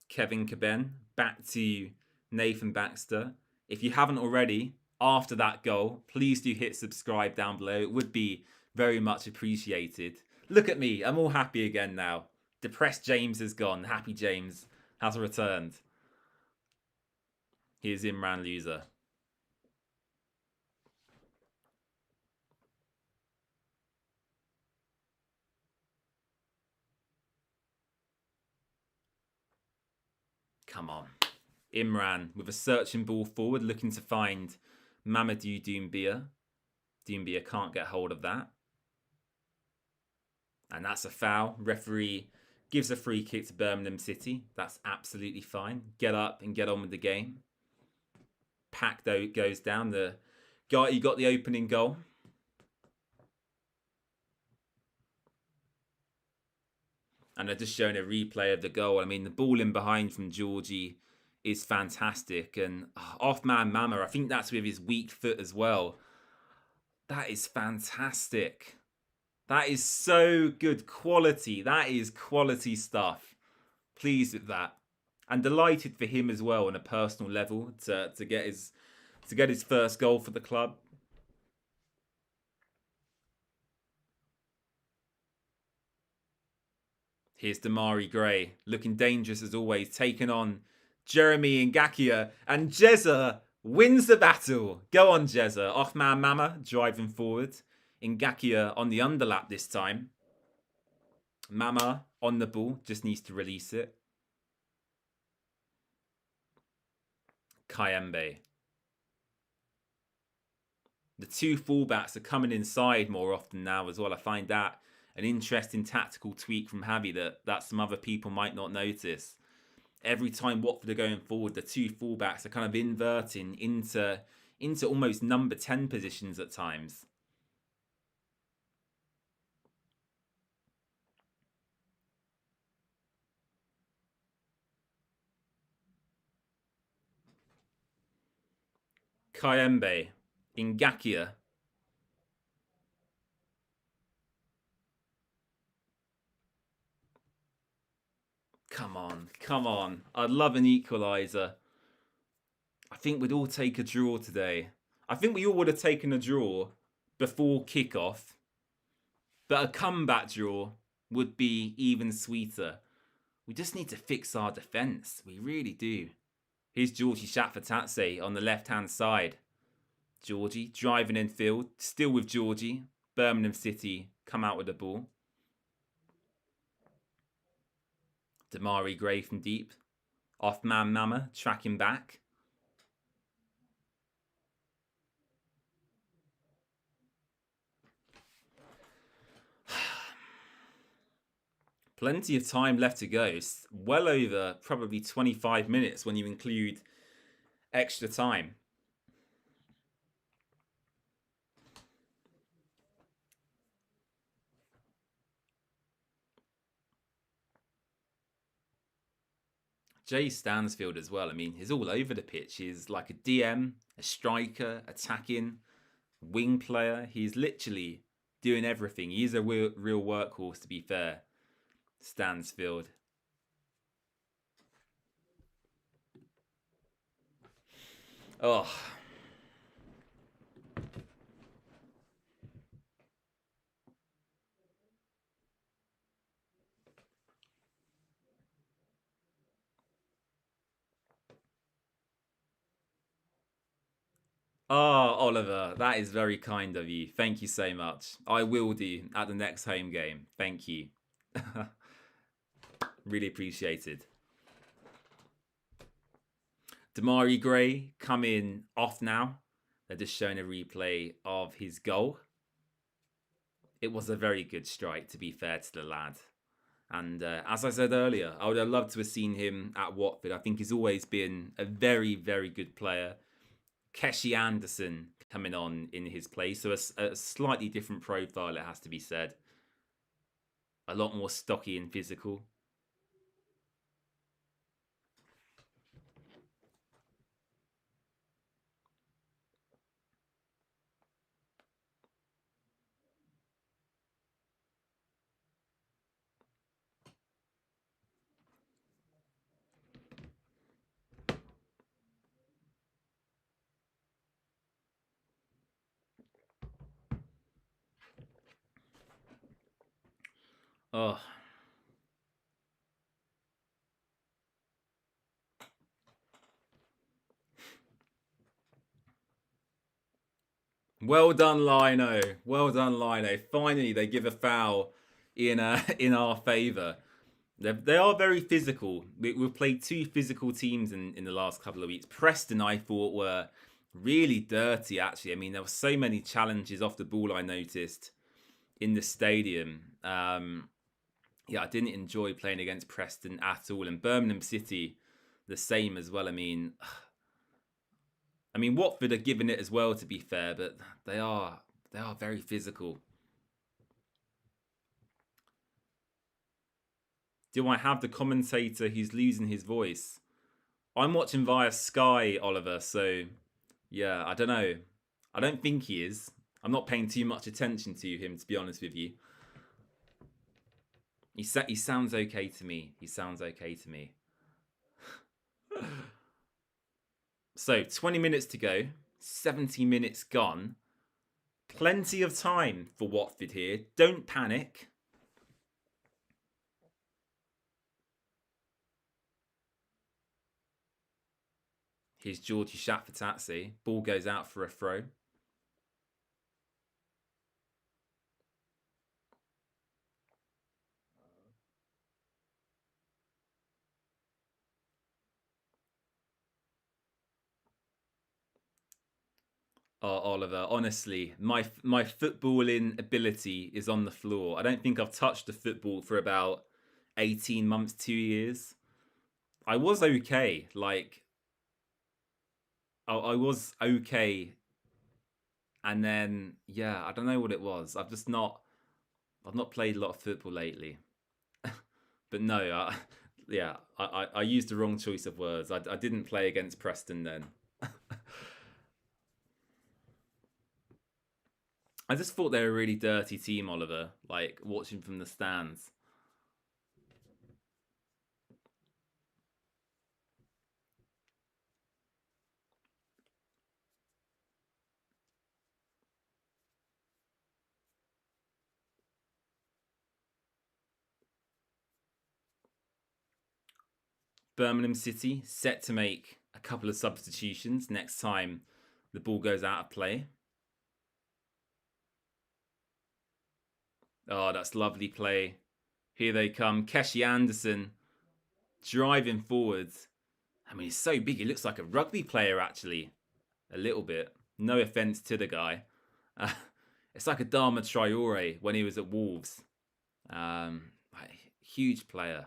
Kevin Caben. Back to Nathan Baxter. If you haven't already, after that goal, please do hit subscribe down below. It would be very much appreciated. Look at me. I'm all happy again now. Depressed James is gone. Happy James has returned. Here's Imran Loser. Come on. Imran with a searching ball forward, looking to find Mamadou Doumbia. Doumbia can't get hold of that. And that's a foul. Referee gives a free kick to Birmingham City. That's absolutely fine. Get up and get on with the game. Pack though goes down. The guy who got the opening goal. And they're just showing a replay of the goal. I mean, the ball in behind from Georgie is fantastic. And off-man Mama, I think that's with his weak foot as well. That is fantastic. That is so good quality. That is quality stuff. Pleased with that. And delighted for him as well on a personal level to get his first goal for the club. Here's Damari Gray, looking dangerous as always, taking on Jeremy Ngakia. And Jezza wins the battle. Go on, Jezza. Off-man Mama driving forward. Ngakia on the underlap this time. Mama on the ball, just needs to release it. Kayembe. The two fullbacks are coming inside more often now as well. I find that an interesting tactical tweak from Javi that some other people might not notice. Every time Watford are going forward, the two fullbacks are kind of inverting into into almost number 10 positions at times. Kayembe, Ngakia. Come on, come on. I'd love an equaliser. I think we'd all take a draw today. I think we all would have taken a draw before kickoff, but a comeback draw would be even sweeter. We just need to fix our defence. We really do. Here's Georgie Shatfatatse on the left-hand side. Georgie driving in field, still with Georgie. Birmingham City come out with the ball. Damari Gray from deep. Off man Mama, tracking back. Plenty of time left to go. Well over probably 25 minutes when you include extra time. Jay Stansfield as well. I mean, he's all over the pitch. He's like a DM, a striker, attacking, wing player. He's literally doing everything. He's a real workhorse, to be fair. Stansfield. Oh. Oh, Oliver, that is very kind of you. Thank you so much. I will do at the next home game. Thank you. Really appreciated. Damari Gray coming off now. They're just showing a replay of his goal. It was a very good strike, to be fair to the lad. And as I said earlier, I would have loved to have seen him at Watford. I think he's always been a very, very good player. Keshi Anderson coming on in his place. So a slightly different profile, it has to be said. A lot more stocky and physical. Oh. Well done, Lino. Well done, Lino. Finally, they give a foul in our favour. They are very physical. We've played two physical teams in the last couple of weeks. Preston, I thought, were really dirty, actually. I mean, there were so many challenges off the ball I noticed in the stadium. Yeah, I didn't enjoy playing against Preston at all. And Birmingham City, the same as well. I mean, Watford are giving it as well, to be fair, but they are very physical. Do I have the commentator who's losing his voice? I'm watching via Sky, Oliver, so yeah, I don't know. I don't think he is. I'm not paying too much attention to him, to be honest with you. He sounds okay to me. He sounds okay to me. So, 20 minutes to go. 70 minutes gone. Plenty of time for Watford here. Don't panic. Here's Georgie Shatfatatse. Ball goes out for a throw. Oh, Oliver, honestly, my footballing ability is on the floor. I don't think I've touched the football for about 18 months, 2 years. I was okay. Like, I was okay, and then yeah, I don't know what it was. I've not played a lot of football lately. But no, yeah, I used the wrong choice of words. I didn't play against Preston then. I just thought they were a really dirty team, Oliver. Like watching from the stands. Birmingham City set to make a couple of substitutions next time the ball goes out of play. Oh, that's lovely play. Here they come. Keshi Anderson driving forwards. I mean, he's so big. He looks like a rugby player, actually. A little bit. No offence to the guy. Uh, it's like a Dharma Traore when he was at Wolves. Huge player.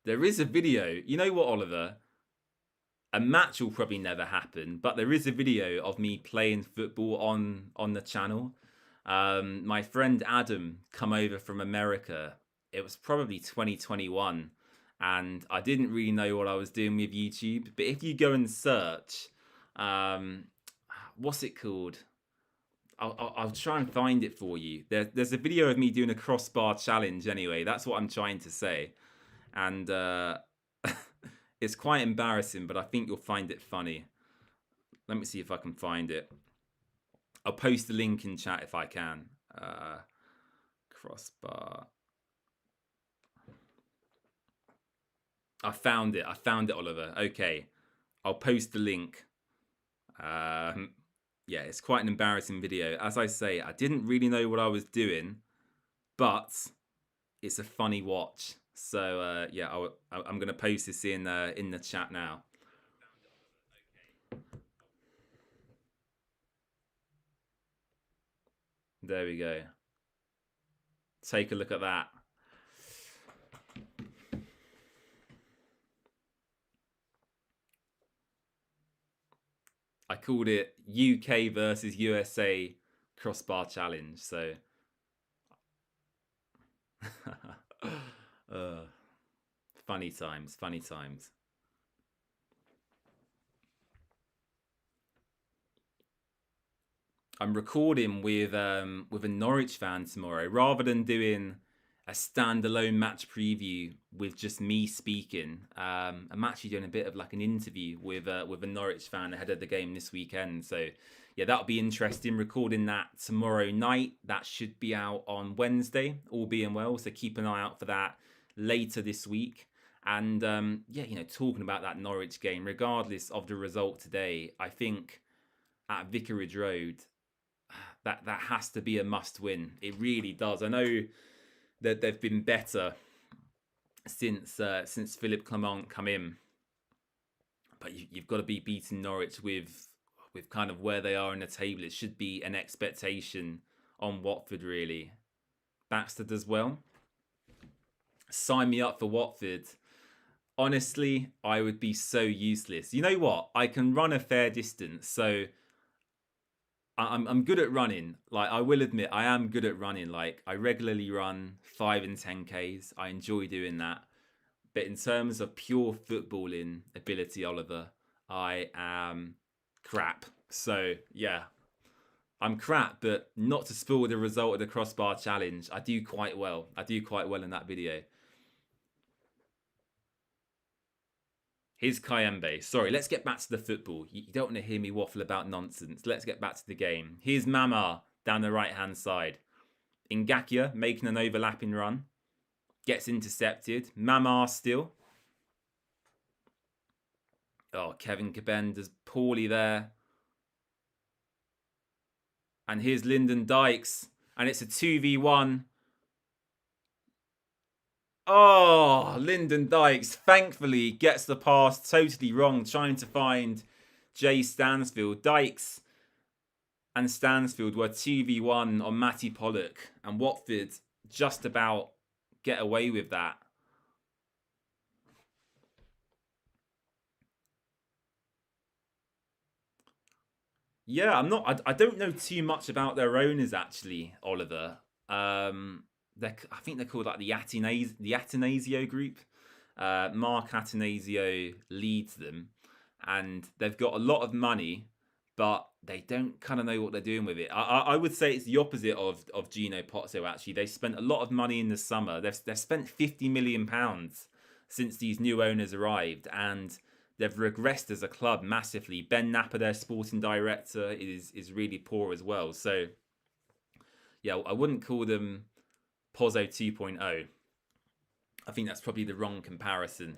There is a video. You know what, Oliver? A match will probably never happen, but there is a video of me playing football on the channel. My friend Adam come over from America. It was probably 2021, and I didn't really know what I was doing with YouTube. But if you go and search, what's it called? I'll try and find it for you. There's a video of me doing a crossbar challenge. Anyway, that's what I'm trying to say, and it's quite embarrassing, but I think you'll find it funny. Let me see if I can find it. I'll post the link in chat if I can. Crossbar. I found it, Oliver. Okay. I'll post the link. Yeah, it's quite an embarrassing video. As I say, I didn't really know what I was doing, but it's a funny watch. So yeah, I'm going to post this in the chat now. There we go. Take a look at that. I called it UK versus USA crossbar challenge. So funny times. I'm recording with a Norwich fan tomorrow. Rather than doing a standalone match preview with just me speaking, I'm actually doing a bit of like an interview with a Norwich fan ahead of the game this weekend. So yeah, that'll be interesting. Recording that tomorrow night. That should be out on Wednesday, all being well. So keep an eye out for that later this week. And yeah, you know, talking about that Norwich game, regardless of the result today, I think at Vicarage Road, that has to be a must win. It really does. I know that they've been better since Philippe Clement come in, but you've got to be beating Norwich with kind of where they are in the table. It should be an expectation on Watford, really. Baxter does well. Sign me up for Watford. Honestly, I would be so useless. You know what? I can run a fair distance, so I'm good at running. Like, I will admit, I am good at running. Like, I regularly run 5 and 10Ks. I enjoy doing that. But in terms of pure footballing ability, Oliver, I am crap. So, yeah, I'm crap, but not to spoil the result of the crossbar challenge. I do quite well. I do quite well in that video. Here's Kayembe. Sorry, let's get back to the football. You don't want to hear me waffle about nonsense. Let's get back to the game. Here's Mama down the right-hand side. Ngakia making an overlapping run. Gets intercepted. Mama still. Oh, Kevin Caben does poorly there. And here's Lyndon Dykes. And it's a 2v1. Oh, Lyndon Dykes thankfully gets the pass totally wrong, trying to find Jay Stansfield. Dykes and Stansfield were 2v1 on Matty Pollock, and Watford just about get away with that. Yeah, I'm not. I don't know too much about their owners actually, Oliver. I think they're called like the Atanasio Group. Mark Atanasio leads them, and they've got a lot of money, but they don't kind of know what they're doing with it. I would say it's the opposite of Gino Pozzo. Actually, they spent a lot of money in the summer. They've spent £50 million since these new owners arrived, and they've regressed as a club massively. Ben Napper, their sporting director, is really poor as well. So yeah, I wouldn't call them Pozzo 2.0. I think that's probably the wrong comparison.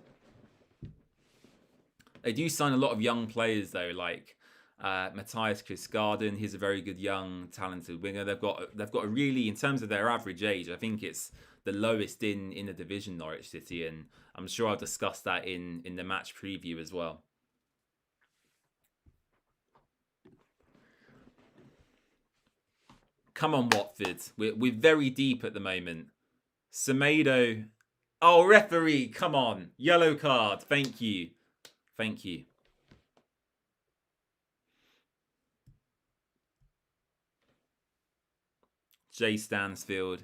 They do sign a lot of young players though, like Matthias Kriskaden. He's a very good young, talented winger. They've got a really, in terms of their average age, I think it's the lowest in the division, Norwich City, and I'm sure I'll discuss that in the match preview as well. Come on, Watford. We're very deep at the moment. Semedo. Oh, referee, come on. Yellow card. Thank you. Thank you. Jay Stansfield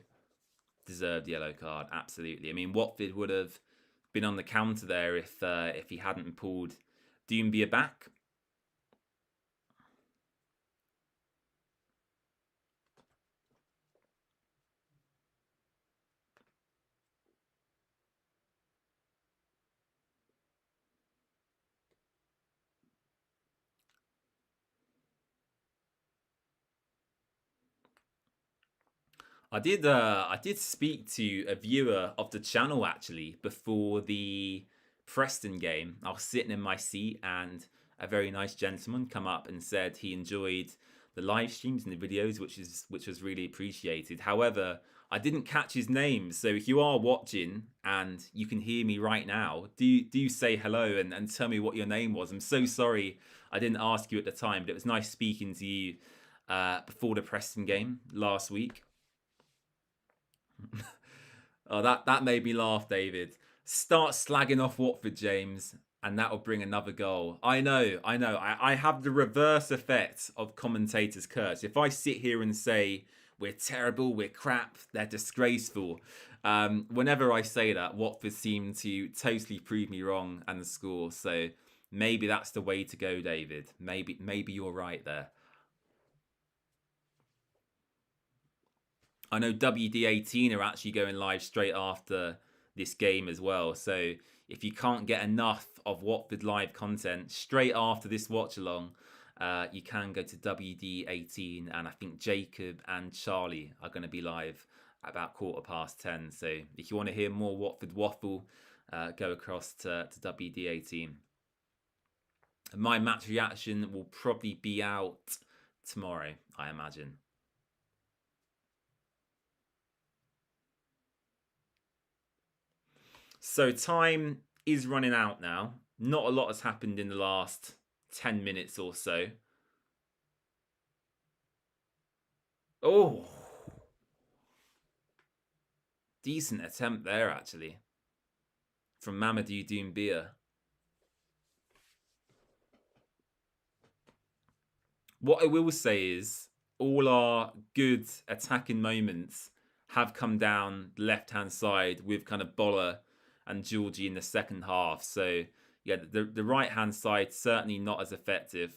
deserved yellow card. Absolutely. I mean, Watford would have been on the counter there if he hadn't pulled Doumbia back. I did speak to a viewer of the channel actually before the Preston game. I was sitting in my seat and a very nice gentleman come up and said he enjoyed the live streams and the videos, which was really appreciated. However, I didn't catch his name, so if you are watching and you can hear me right now, do say hello and tell me what your name was. I'm so sorry I didn't ask you at the time, but it was nice speaking to you before the Preston game last week. Oh, that made me laugh, David. Start slagging off Watford, James, and that'll bring another goal. I know. I have the reverse effect of commentators' curse. If I sit here and say we're terrible, we're crap, they're disgraceful, whenever I say that, Watford seem to totally prove me wrong and score. So maybe that's the way to go, David. Maybe you're right there. I know WD18 are actually going live straight after this game as well. So if you can't get enough of Watford live content straight after this watch along, you can go to WD18, and I think Jacob and Charlie are going to be live at about 10:15. So if you want to hear more Watford waffle, go across to WD18. My match reaction will probably be out tomorrow, I imagine. So time is running out now. Not a lot has happened in the last 10 minutes or so. Oh, decent attempt there, actually, from Mamadou Doumbia. What I will say is all our good attacking moments have come down the left-hand side with kind of Bola and Georgie in the second half. So, yeah, the right-hand side certainly not as effective.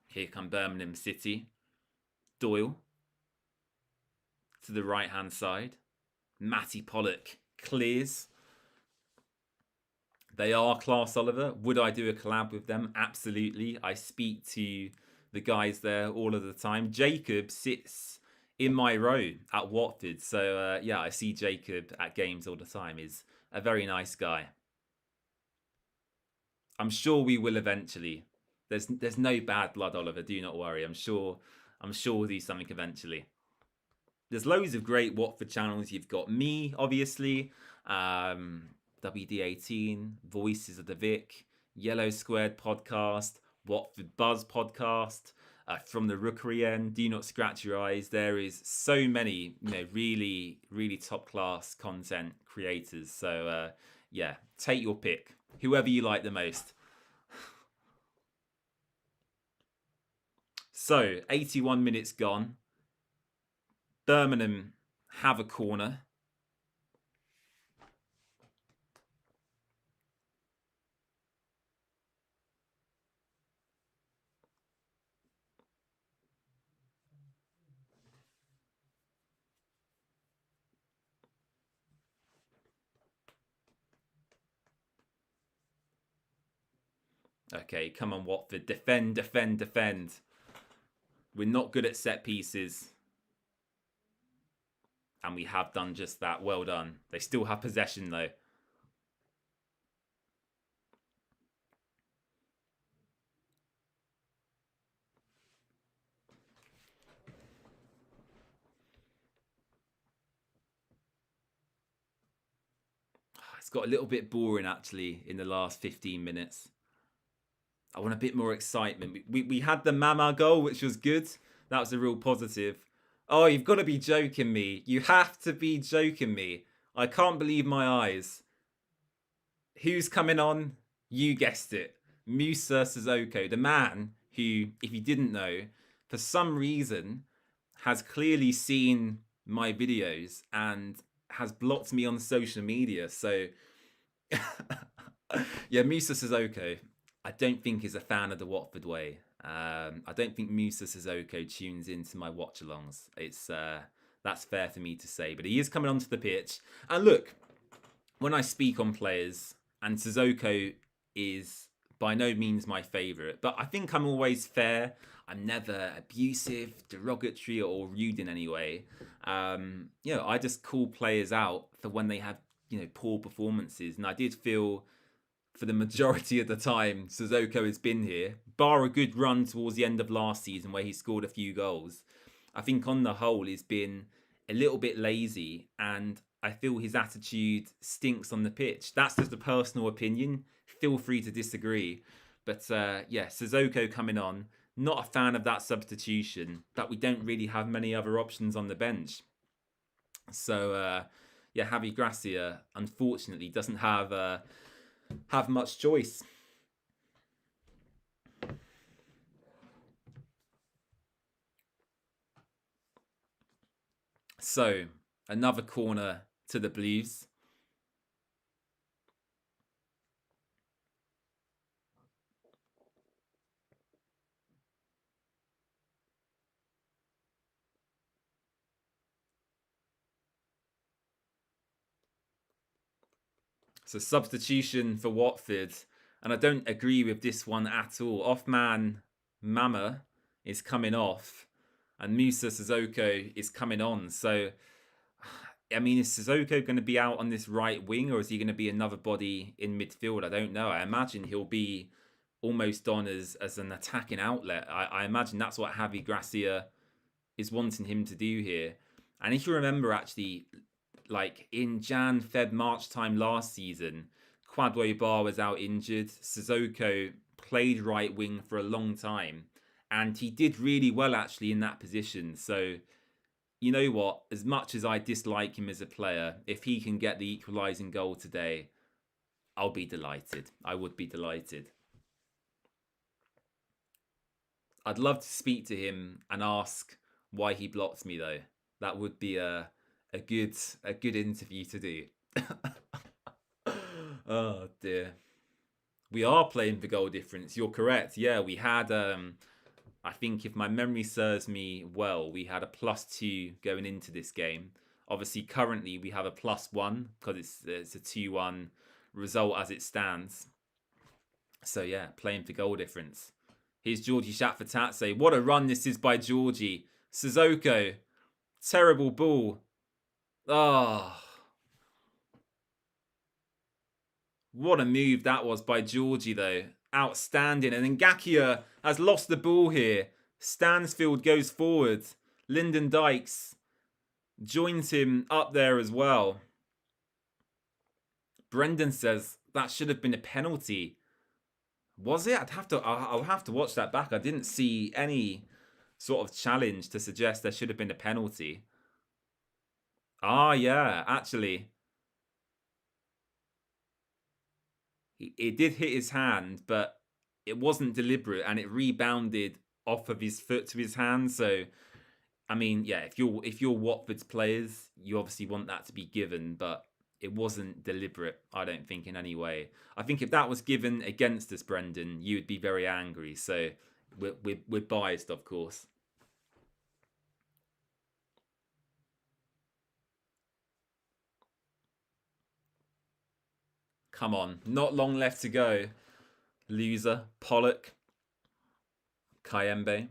Here come Birmingham City. Doyle to the right-hand side. Matty Pollock clears. They are class, Oliver. Would I do a collab with them? Absolutely. I speak to the guys there all of the time. Jacob sits in my row at Watford. So, yeah, I see Jacob at games all the time. He's a very nice guy. I'm sure we will eventually. There's no bad blood, Oliver. Do not worry. I'm sure we'll do something eventually. There's loads of great Watford channels. You've got me, obviously, WD18, Voices of the Vic, Yellow Squared podcast, Watford Buzz podcast, From the Rookery End, Do Not Scratch Your Eyes. There is so many, really, really top class content creators. So, yeah, take your pick, whoever you like the most. So, 81 minutes gone. Birmingham have a corner. Okay, come on, Watford. Defend, defend, defend. We're not good at set pieces. And we have done just that. Well done. They still have possession, though. It's got a little bit boring, actually, in the last 15 minutes. I want a bit more excitement. We had the Mama goal, which was good. That was a real positive. Oh, you've got to be joking me. You have to be joking me. I can't believe my eyes. Who's coming on? You guessed it. Musa Sissoko, the man who, if you didn't know, for some reason has clearly seen my videos and has blocked me on social media. So, yeah, Musa Sissoko, I don't think is a fan of the Watford way. I don't think Musa Sissoko tunes into my watch-alongs. It's that's fair for me to say, but he is coming onto the pitch. And look, when I speak on players, and Sissoko is by no means my favourite, but I think I'm always fair. I'm never abusive, derogatory, or rude in any way. I just call players out for when they have poor performances, and I did feel for the majority of the time Sissoko has been here, bar a good run towards the end of last season where he scored a few goals. I think on the whole he's been a little bit lazy, and I feel his attitude stinks on the pitch. That's just a personal opinion. Feel free to disagree. But Sissoko coming on. Not a fan of that substitution, but we don't really have many other options on the bench. So, Javi Gracia, unfortunately, doesn't have much choice. So, another corner to the Blues. So substitution for Watford. And I don't agree with this one at all. Off-man Mama is coming off. And Musa Sissoko is coming on. So, I mean, is Sissoko going to be out on this right wing, or is he going to be another body in midfield? I don't know. I imagine he'll be almost on as an attacking outlet. I imagine that's what Javi Gracia is wanting him to do here. And if you remember, actually, like in Jan, Feb, March time last season, Kwadwo Bar was out injured. Sissoko played right wing for a long time, and he did really well actually in that position. So, you know what? As much as I dislike him as a player, if he can get the equalising goal today, I'll be delighted. I would be delighted. I'd love to speak to him and ask why he blocked me, though. That would be a good interview to do. Oh dear. We are playing for goal difference. You're correct. Yeah, we had I think if my memory serves me well, we had a +2 going into this game. Obviously, currently we have a +1 because it's a 2-1 result as it stands. So yeah, playing for goal difference. Here's Georgie Shatfatatse. What a run this is by Georgie. Sissoko. Terrible ball. Oh. What a move that was by Georgie, though. Outstanding. And then Ngakia has lost the ball here. Stansfield goes forward. Lyndon Dykes joins him up there as well. Brendan says that should have been a penalty. Was it? I'll have to watch that back. I didn't see any sort of challenge to suggest there should have been a penalty. Ah, yeah, actually. It did hit his hand, but it wasn't deliberate, and it rebounded off of his foot to his hand. So, I mean, yeah, if you're Watford's players, you obviously want that to be given, but it wasn't deliberate, I don't think, in any way. I think if that was given against us, Brendan, you would be very angry. So we're biased, of course. Come on, not long left to go. Loser, Pollock, Kayembe.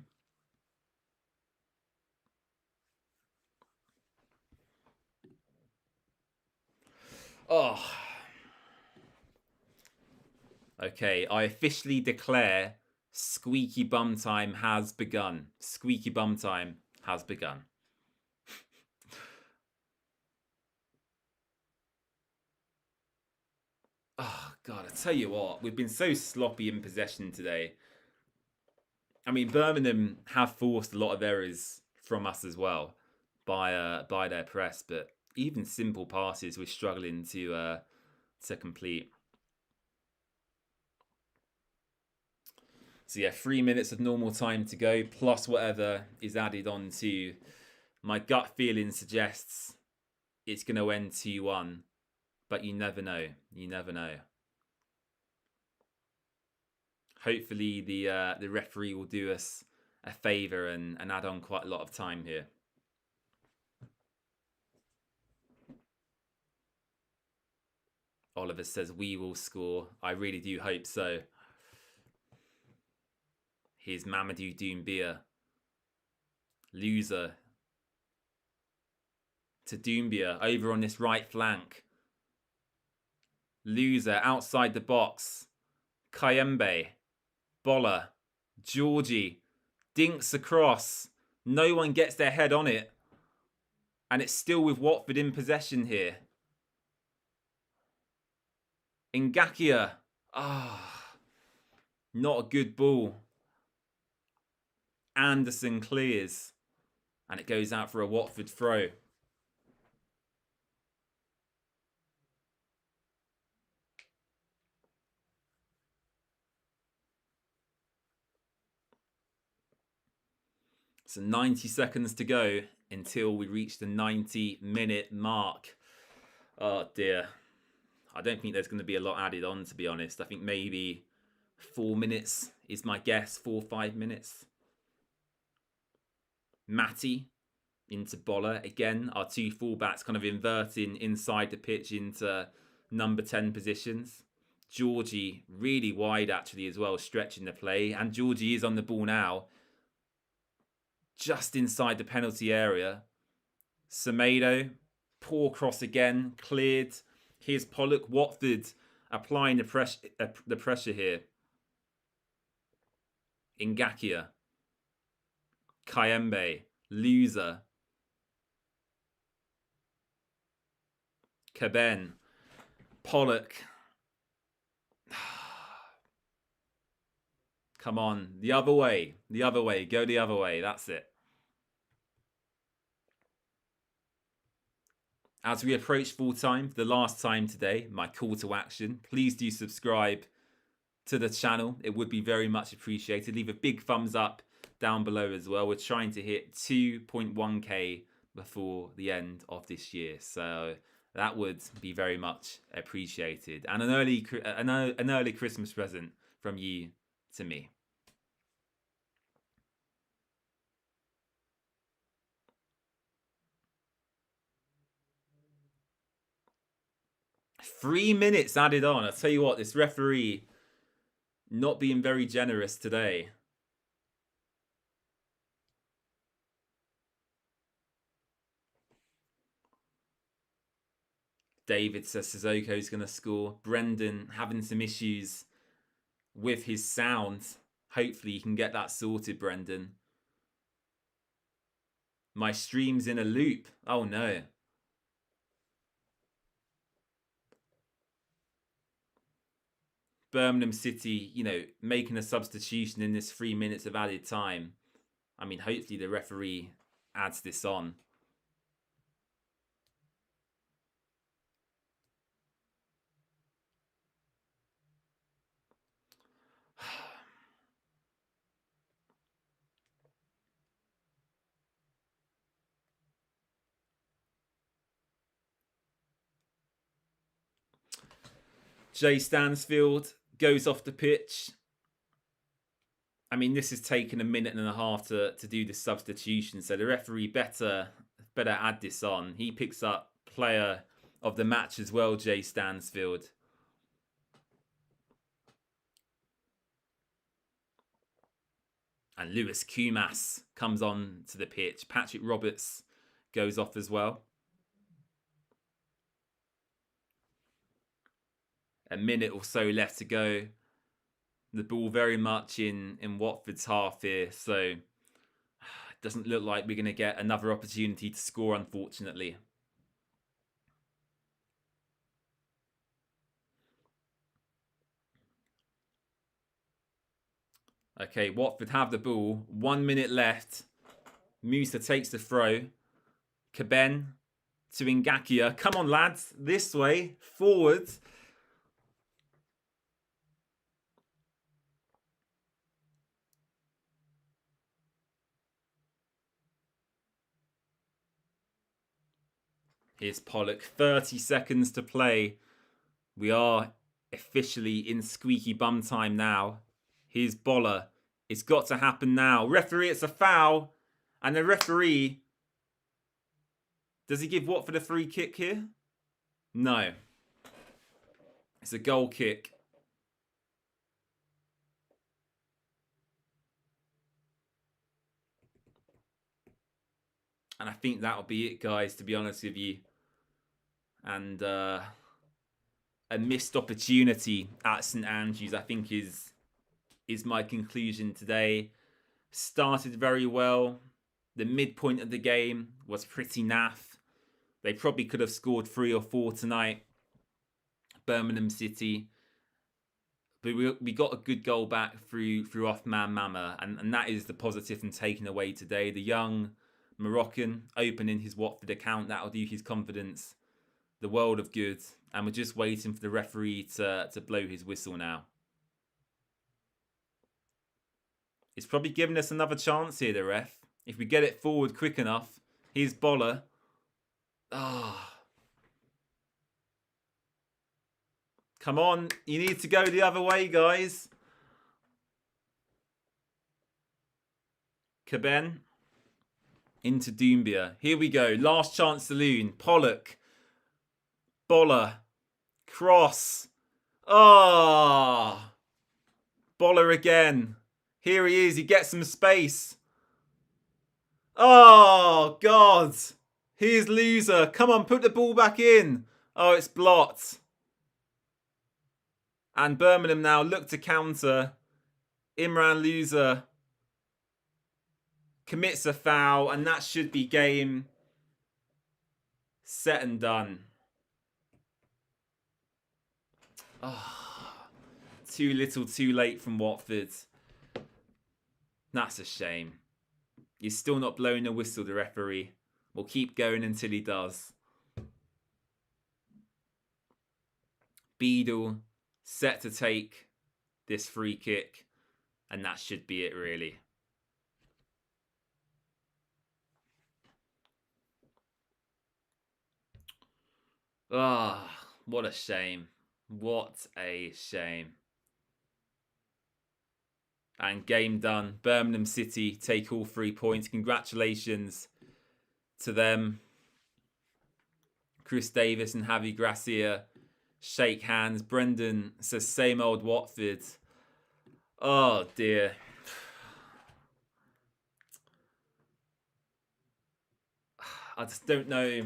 Oh, okay. I officially declare squeaky bum time has begun. Squeaky bum time has begun. Oh, God, I tell you what, we've been so sloppy in possession today. I mean, Birmingham have forced a lot of errors from us as well by their press, but even simple passes we're struggling to complete. So yeah, 3 minutes of normal time to go, plus whatever is added on to. My gut feeling suggests it's going to end 2-1, but you never know. You never know. Hopefully the referee will do us a favour and add on quite a lot of time here. Oliver says we will score. I really do hope so. Here's Mamadou Doumbia. Loser to Doumbia over on this right flank. Loser outside the box. Kayembe. Boller. Georgie. Dinks across. No one gets their head on it. And it's still with Watford in possession here. Ngakia. Not a good ball. Anderson clears. And it goes out for a Watford throw. So 90 seconds to go until we reach the 90-minute mark. Oh dear. I don't think there's going to be a lot added on, to be honest. I think maybe 4 minutes is my guess. 4-5 minutes. Matty into Boller. Again, our two fullbacks kind of inverting inside the pitch into number 10 positions. Georgie really wide actually as well, stretching the play. And Georgie is on the ball now. Just inside the penalty area. Semedo, poor cross again, cleared. Here's Pollock. Watford applying the pressure here. Ngakia. Kayembe. Loser. Caben. Pollock. Come on. The other way. The other way. Go the other way. That's it. As we approach full time, for the last time today, my call to action, please do subscribe to the channel. It would be very much appreciated. Leave a big thumbs up down below as well. We're trying to hit 2.1k before the end of this year. So that would be very much appreciated. And an early Christmas present from you to me. Three minutes added on. I'll tell you what, this referee not being very generous today. David says Sissoko's going to score. Brendan having some issues with his sound. Hopefully you can get that sorted, Brendan. My stream's in a loop. Oh no. Birmingham City, making a substitution in this 3 minutes of added time. I mean, hopefully the referee adds this on. Jay Stansfield goes off the pitch. I mean, this has taken a minute and a half to do the substitution, so the referee better add this on. He picks up player of the match as well, Jay Stansfield. And Lewis Kumas comes on to the pitch. Patrick Roberts goes off as well. A minute or so left to go. The ball very much in Watford's half here, so it doesn't look like we're going to get another opportunity to score, unfortunately. Okay, Watford have the ball. 1 minute left. Musa takes the throw. Caben to Ngakia. Come on, lads. This way. Forward. Here's Pollock. 30 seconds to play. We are officially in squeaky bum time now. Here's Boller. It's got to happen now. Referee, it's a foul. And the referee... Does he give Watford a free kick here? No. It's a goal kick. And I think that'll be it, guys, to be honest with you. And a missed opportunity at St Andrews, I think, is my conclusion today. Started very well. The midpoint of the game was pretty naff. They probably could have scored 3 or 4 tonight. Birmingham City. But we got a good goal back through Othman Mama. And that is the positive from taking away today. The young Moroccan opening his Watford account. That'll do his confidence the world of good. And we're just waiting for the referee to blow his whistle now. It's probably giving us another chance here, the ref. If we get it forward quick enough. Here's Boller. Come on. You need to go the other way, guys. Caben. Into Doumbia. Here we go. Last chance saloon. Pollock. Boller. Cross. Boller again. Here he is. He gets some space. Oh, God. Here's Loser. Come on, put the ball back in. Oh, it's blocked. And Birmingham now look to counter. Imran Loser commits a foul. And that should be game set and done. Too little, too late from Watford. That's a shame. He's still not blowing a whistle, the referee. We'll keep going until he does. Beadle set to take this free kick. And that should be it, really. What a shame. What a shame. And game done. Birmingham City take all 3 points. Congratulations to them. Chris Davis and Javi Gracia shake hands. Brendan says, same old Watford. Oh, dear. I just don't know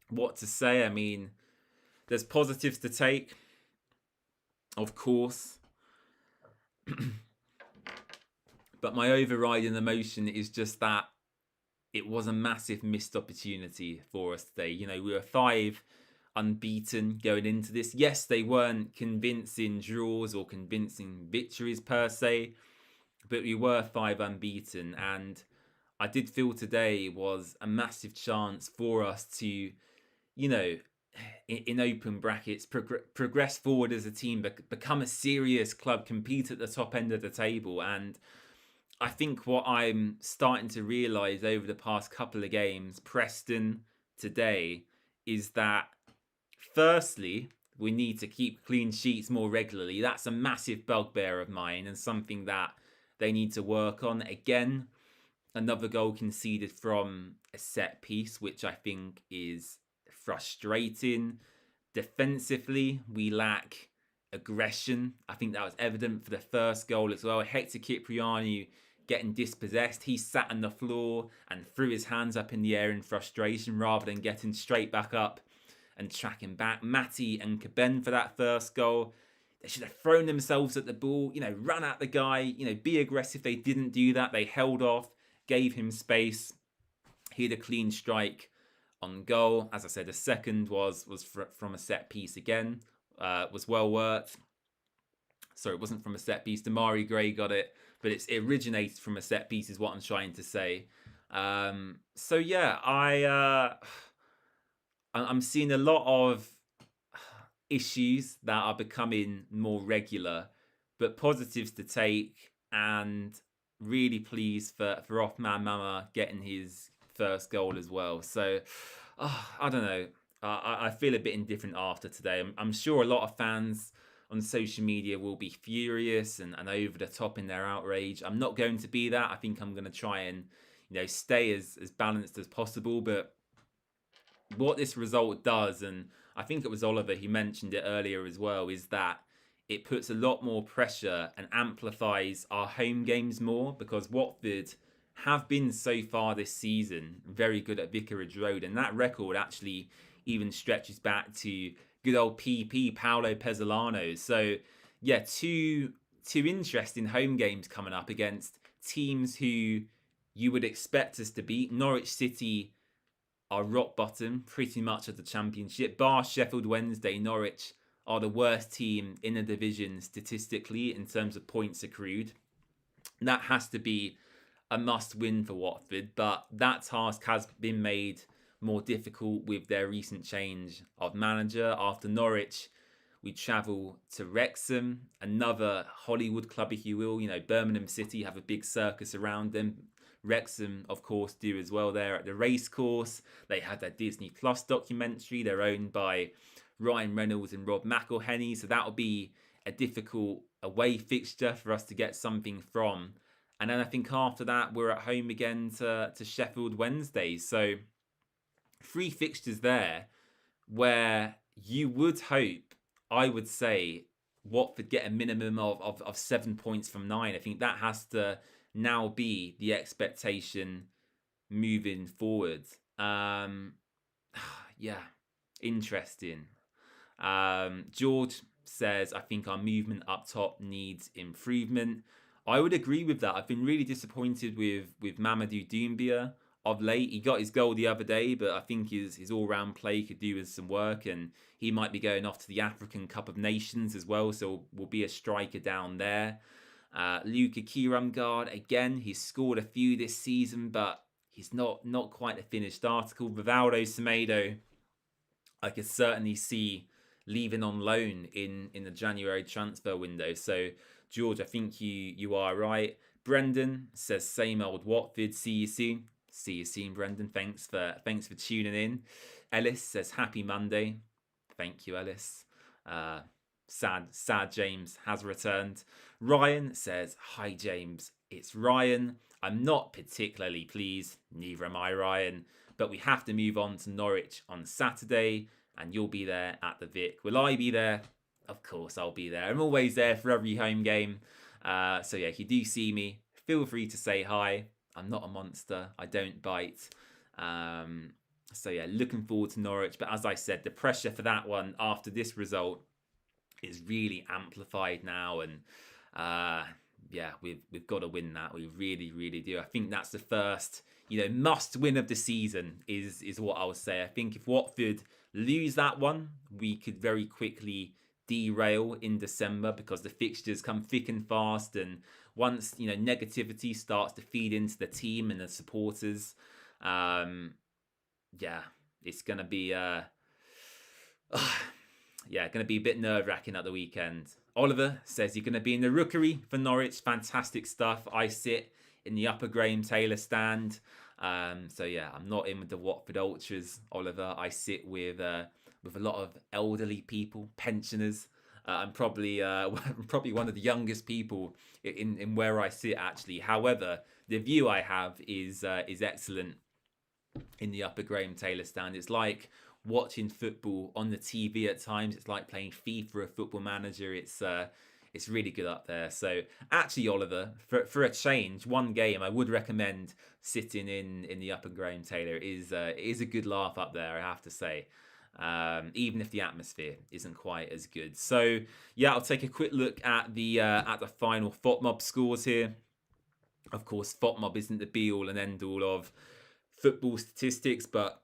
what to say. I mean, there's positives to take, of course. But my overriding emotion is just that it was a massive missed opportunity for us today. You know, we were 5 unbeaten going into this. Yes, they weren't convincing draws or convincing victories per se, but we were 5 unbeaten. And I did feel today was a massive chance for us to, you know, in open brackets, progress forward as a team, become a serious club, compete at the top end of the table. And I think what I'm starting to realise over the past couple of games, Preston today, is that firstly, we need to keep clean sheets more regularly. That's a massive bugbear of mine and something that they need to work on. Again, another goal conceded from a set piece, which I think is frustrating. Defensively, we lack aggression. I think that was evident for the first goal as well. Hector Kyprianou getting dispossessed. He sat on the floor and threw his hands up in the air in frustration rather than getting straight back up and tracking back. Matty and Caben for that first goal. They should have thrown themselves at the ball, run at the guy, be aggressive. They didn't do that. They held off, gave him space. He had a clean strike on goal. As I said, the second was from a set piece again. Was well worked. Sorry, it wasn't from a set piece. Damari Gray got it, but it originated from a set piece is what I'm trying to say. So yeah, I'm seeing a lot of issues that are becoming more regular, but positives to take, and really pleased for Othman Mama getting his first goal as well. So I don't know. I feel a bit indifferent after today. I'm sure a lot of fans on social media will be furious and over the top in their outrage. I'm not going to be that. I think I'm going to try and stay as balanced as possible. But what this result does, and I think it was Oliver who mentioned it earlier as well, is that it puts a lot more pressure and amplifies our home games more, because Watford have been so far this season very good at Vicarage Road, and that record actually even stretches back to good old PP, Paolo Pezzolano. So yeah, two interesting home games coming up against teams who you would expect us to beat. Norwich City are rock bottom pretty much of the Championship. Bar Sheffield Wednesday, Norwich are the worst team in the division statistically in terms of points accrued. That has to be a must win for Watford, but that task has been made more difficult with their recent change of manager. After Norwich, we travel to Wrexham, another Hollywood club, if you will. Birmingham City have a big circus around them. Wrexham, of course, do as well. They're at the racecourse. They had their Disney Plus documentary. They're owned by Ryan Reynolds and Rob McElhenney, so that'll be a difficult away fixture for us to get something from. And then I think after that, we're at home again to Sheffield Wednesday. So 3 fixtures there where you would hope, I would say, Watford get a minimum of 7 points from 9. I think that has to now be the expectation moving forward. Yeah, interesting. George says, I think our movement up top needs improvement. I would agree with that. I've been really disappointed with Mamadou Doumbia of late. He got his goal the other day, but I think his all-round play could do with some work, and he might be going off to the African Cup of Nations as well, so will be a striker down there. Luka Kiramgard, again, he's scored a few this season, but he's not quite a finished article. Rivaldo Semedo, I could certainly see leaving on loan in the January transfer window. So, George, I think you are right. Brendan says, same old Watford. See you soon. See you soon, Brendan. Thanks for tuning in. Ellis says, happy Monday. Thank you, Ellis. Sad James has returned. Ryan says, hi, James. It's Ryan. I'm not particularly pleased. Neither am I, Ryan. But we have to move on to Norwich on Saturday, and you'll be there at the Vic. Will I be there? Of course I'll be there. I'm always there for every home game. So yeah, if you do see me, feel free to say hi. I'm not a monster. I don't bite. So yeah, looking forward to Norwich. But as I said, the pressure for that one after this result is really amplified now. And yeah, we've got to win that. We really, really do. I think that's the first, must win of the season is what I would say. I think if Watford lose that one, we could very quickly derail in December, because the fixtures come thick and fast, and once negativity starts to feed into the team and the supporters, yeah, it's gonna be gonna be a bit nerve-wracking at the weekend. Oliver says you're gonna be in the rookery for Norwich. Fantastic stuff. I sit in the upper Graham Taylor stand. So yeah, I'm not in with the Watford Ultras, Oliver. I sit with with a lot of elderly people, pensioners. I'm probably probably one of the youngest people in where I sit actually. However, the view I have is excellent in the Upper Graham Taylor stand. It's like watching football on the TV at times. It's like playing FIFA or Football Manager. It's really good up there. So actually, Oliver, for a change, one game I would recommend sitting in the Upper Graham Taylor. It is a good laugh up there, I have to say. Even if the atmosphere isn't quite as good. So yeah, I'll take a quick look at the final FOTMOB scores here. Of course, FOTMOB isn't the be all and end all of football statistics, but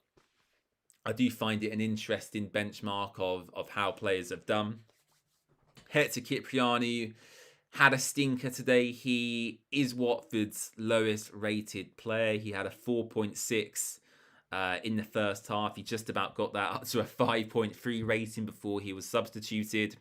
I do find it an interesting benchmark of how players have done. Hector Kyprianou had a stinker today. He is Watford's lowest rated player. He had a 4.6 in the first half. He just about got that up to a 5.3 rating before he was substituted.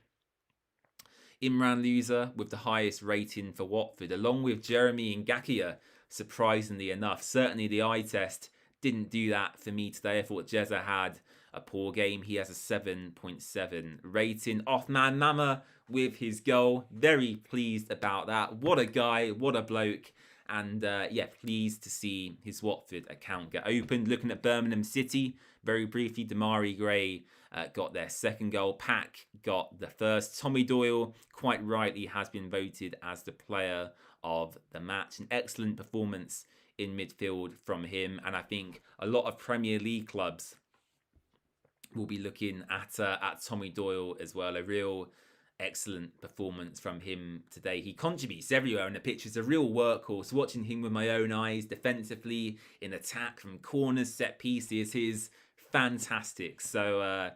Imran Loser with the highest rating for Watford, along with Jeremy Ngakia, surprisingly enough. Certainly the eye test didn't do that for me today. I thought Jezza had a poor game. He has a 7.7 rating. Othman Mama with his goal. Very pleased about that. What a guy, what a bloke. And yeah, pleased to see his Watford account get opened. Looking at Birmingham City, very briefly, Damari Gray got their second goal. Pack got the first. Tommy Doyle, quite rightly, has been voted as the player of the match. An excellent performance in midfield from him. And I think a lot of Premier League clubs will be looking at Tommy Doyle as well. A real excellent performance from him today. He contributes everywhere in the pitch. It's a real workhorse. Watching him with my own eyes, defensively, in attack, from corners, set pieces, is fantastic. So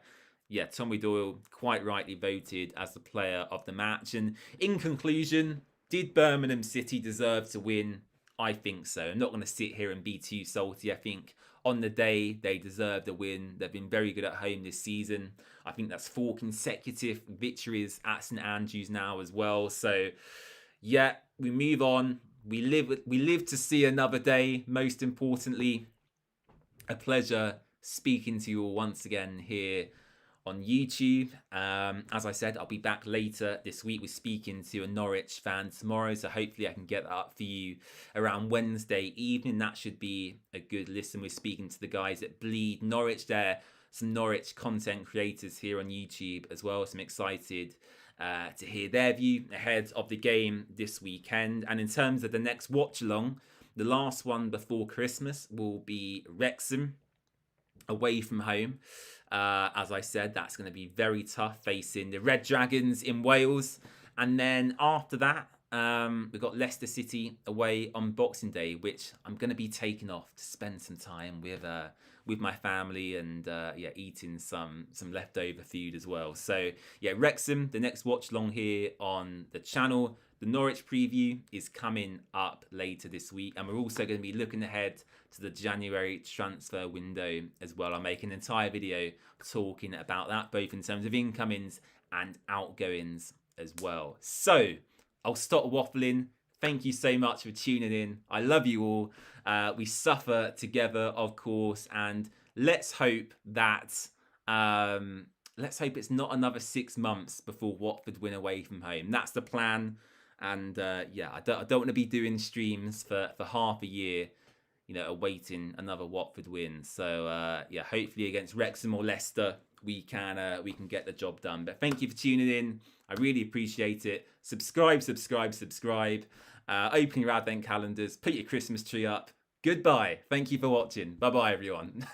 yeah, Tommy Doyle quite rightly voted as the player of the match. And in conclusion, did Birmingham City deserve to win? I think so. I'm not going to sit here and be too salty. I think on the day they deserved a win. They've been very good at home this season. I think that's 4 consecutive victories at St Andrews now as well. So yeah, we move on. We live to see another day. Most importantly, a pleasure speaking to you all once again here on YouTube. As I said, I'll be back later this week. We're speaking to a Norwich fan tomorrow, so hopefully I can get that up for you around Wednesday evening. That should be a good listen. We're speaking to the guys at Bleed Norwich. There, some Norwich content creators here on YouTube as well, so I'm excited to hear their view ahead of the game this weekend. And in terms of the next watch along, the last one before Christmas will be Wrexham away from home. As I said, that's going to be very tough, facing the Red Dragons in Wales. And then after that, we've got Leicester City away on Boxing Day, which I'm going to be taking off to spend some time with my family and yeah, eating some leftover food as well. So yeah, Wrexham, the next watch along here on the channel. The Norwich preview is coming up later this week, and we're also going to be looking ahead to the January transfer window as well. I'll make an entire video talking about that, both in terms of incomings and outgoings as well. So I'll stop waffling. Thank you so much for tuning in. I love you all. We suffer together, of course, and let's hope that let's hope it's not another 6 months before Watford win away from home. That's the plan. And yeah, I don't want to be doing streams for half a year, you know, awaiting another Watford win. So yeah, hopefully against Wrexham or Leicester, we can get the job done. But thank you for tuning in. I really appreciate it. Subscribe. Open your advent calendars. Put your Christmas tree up. Goodbye. Thank you for watching. Bye bye, everyone.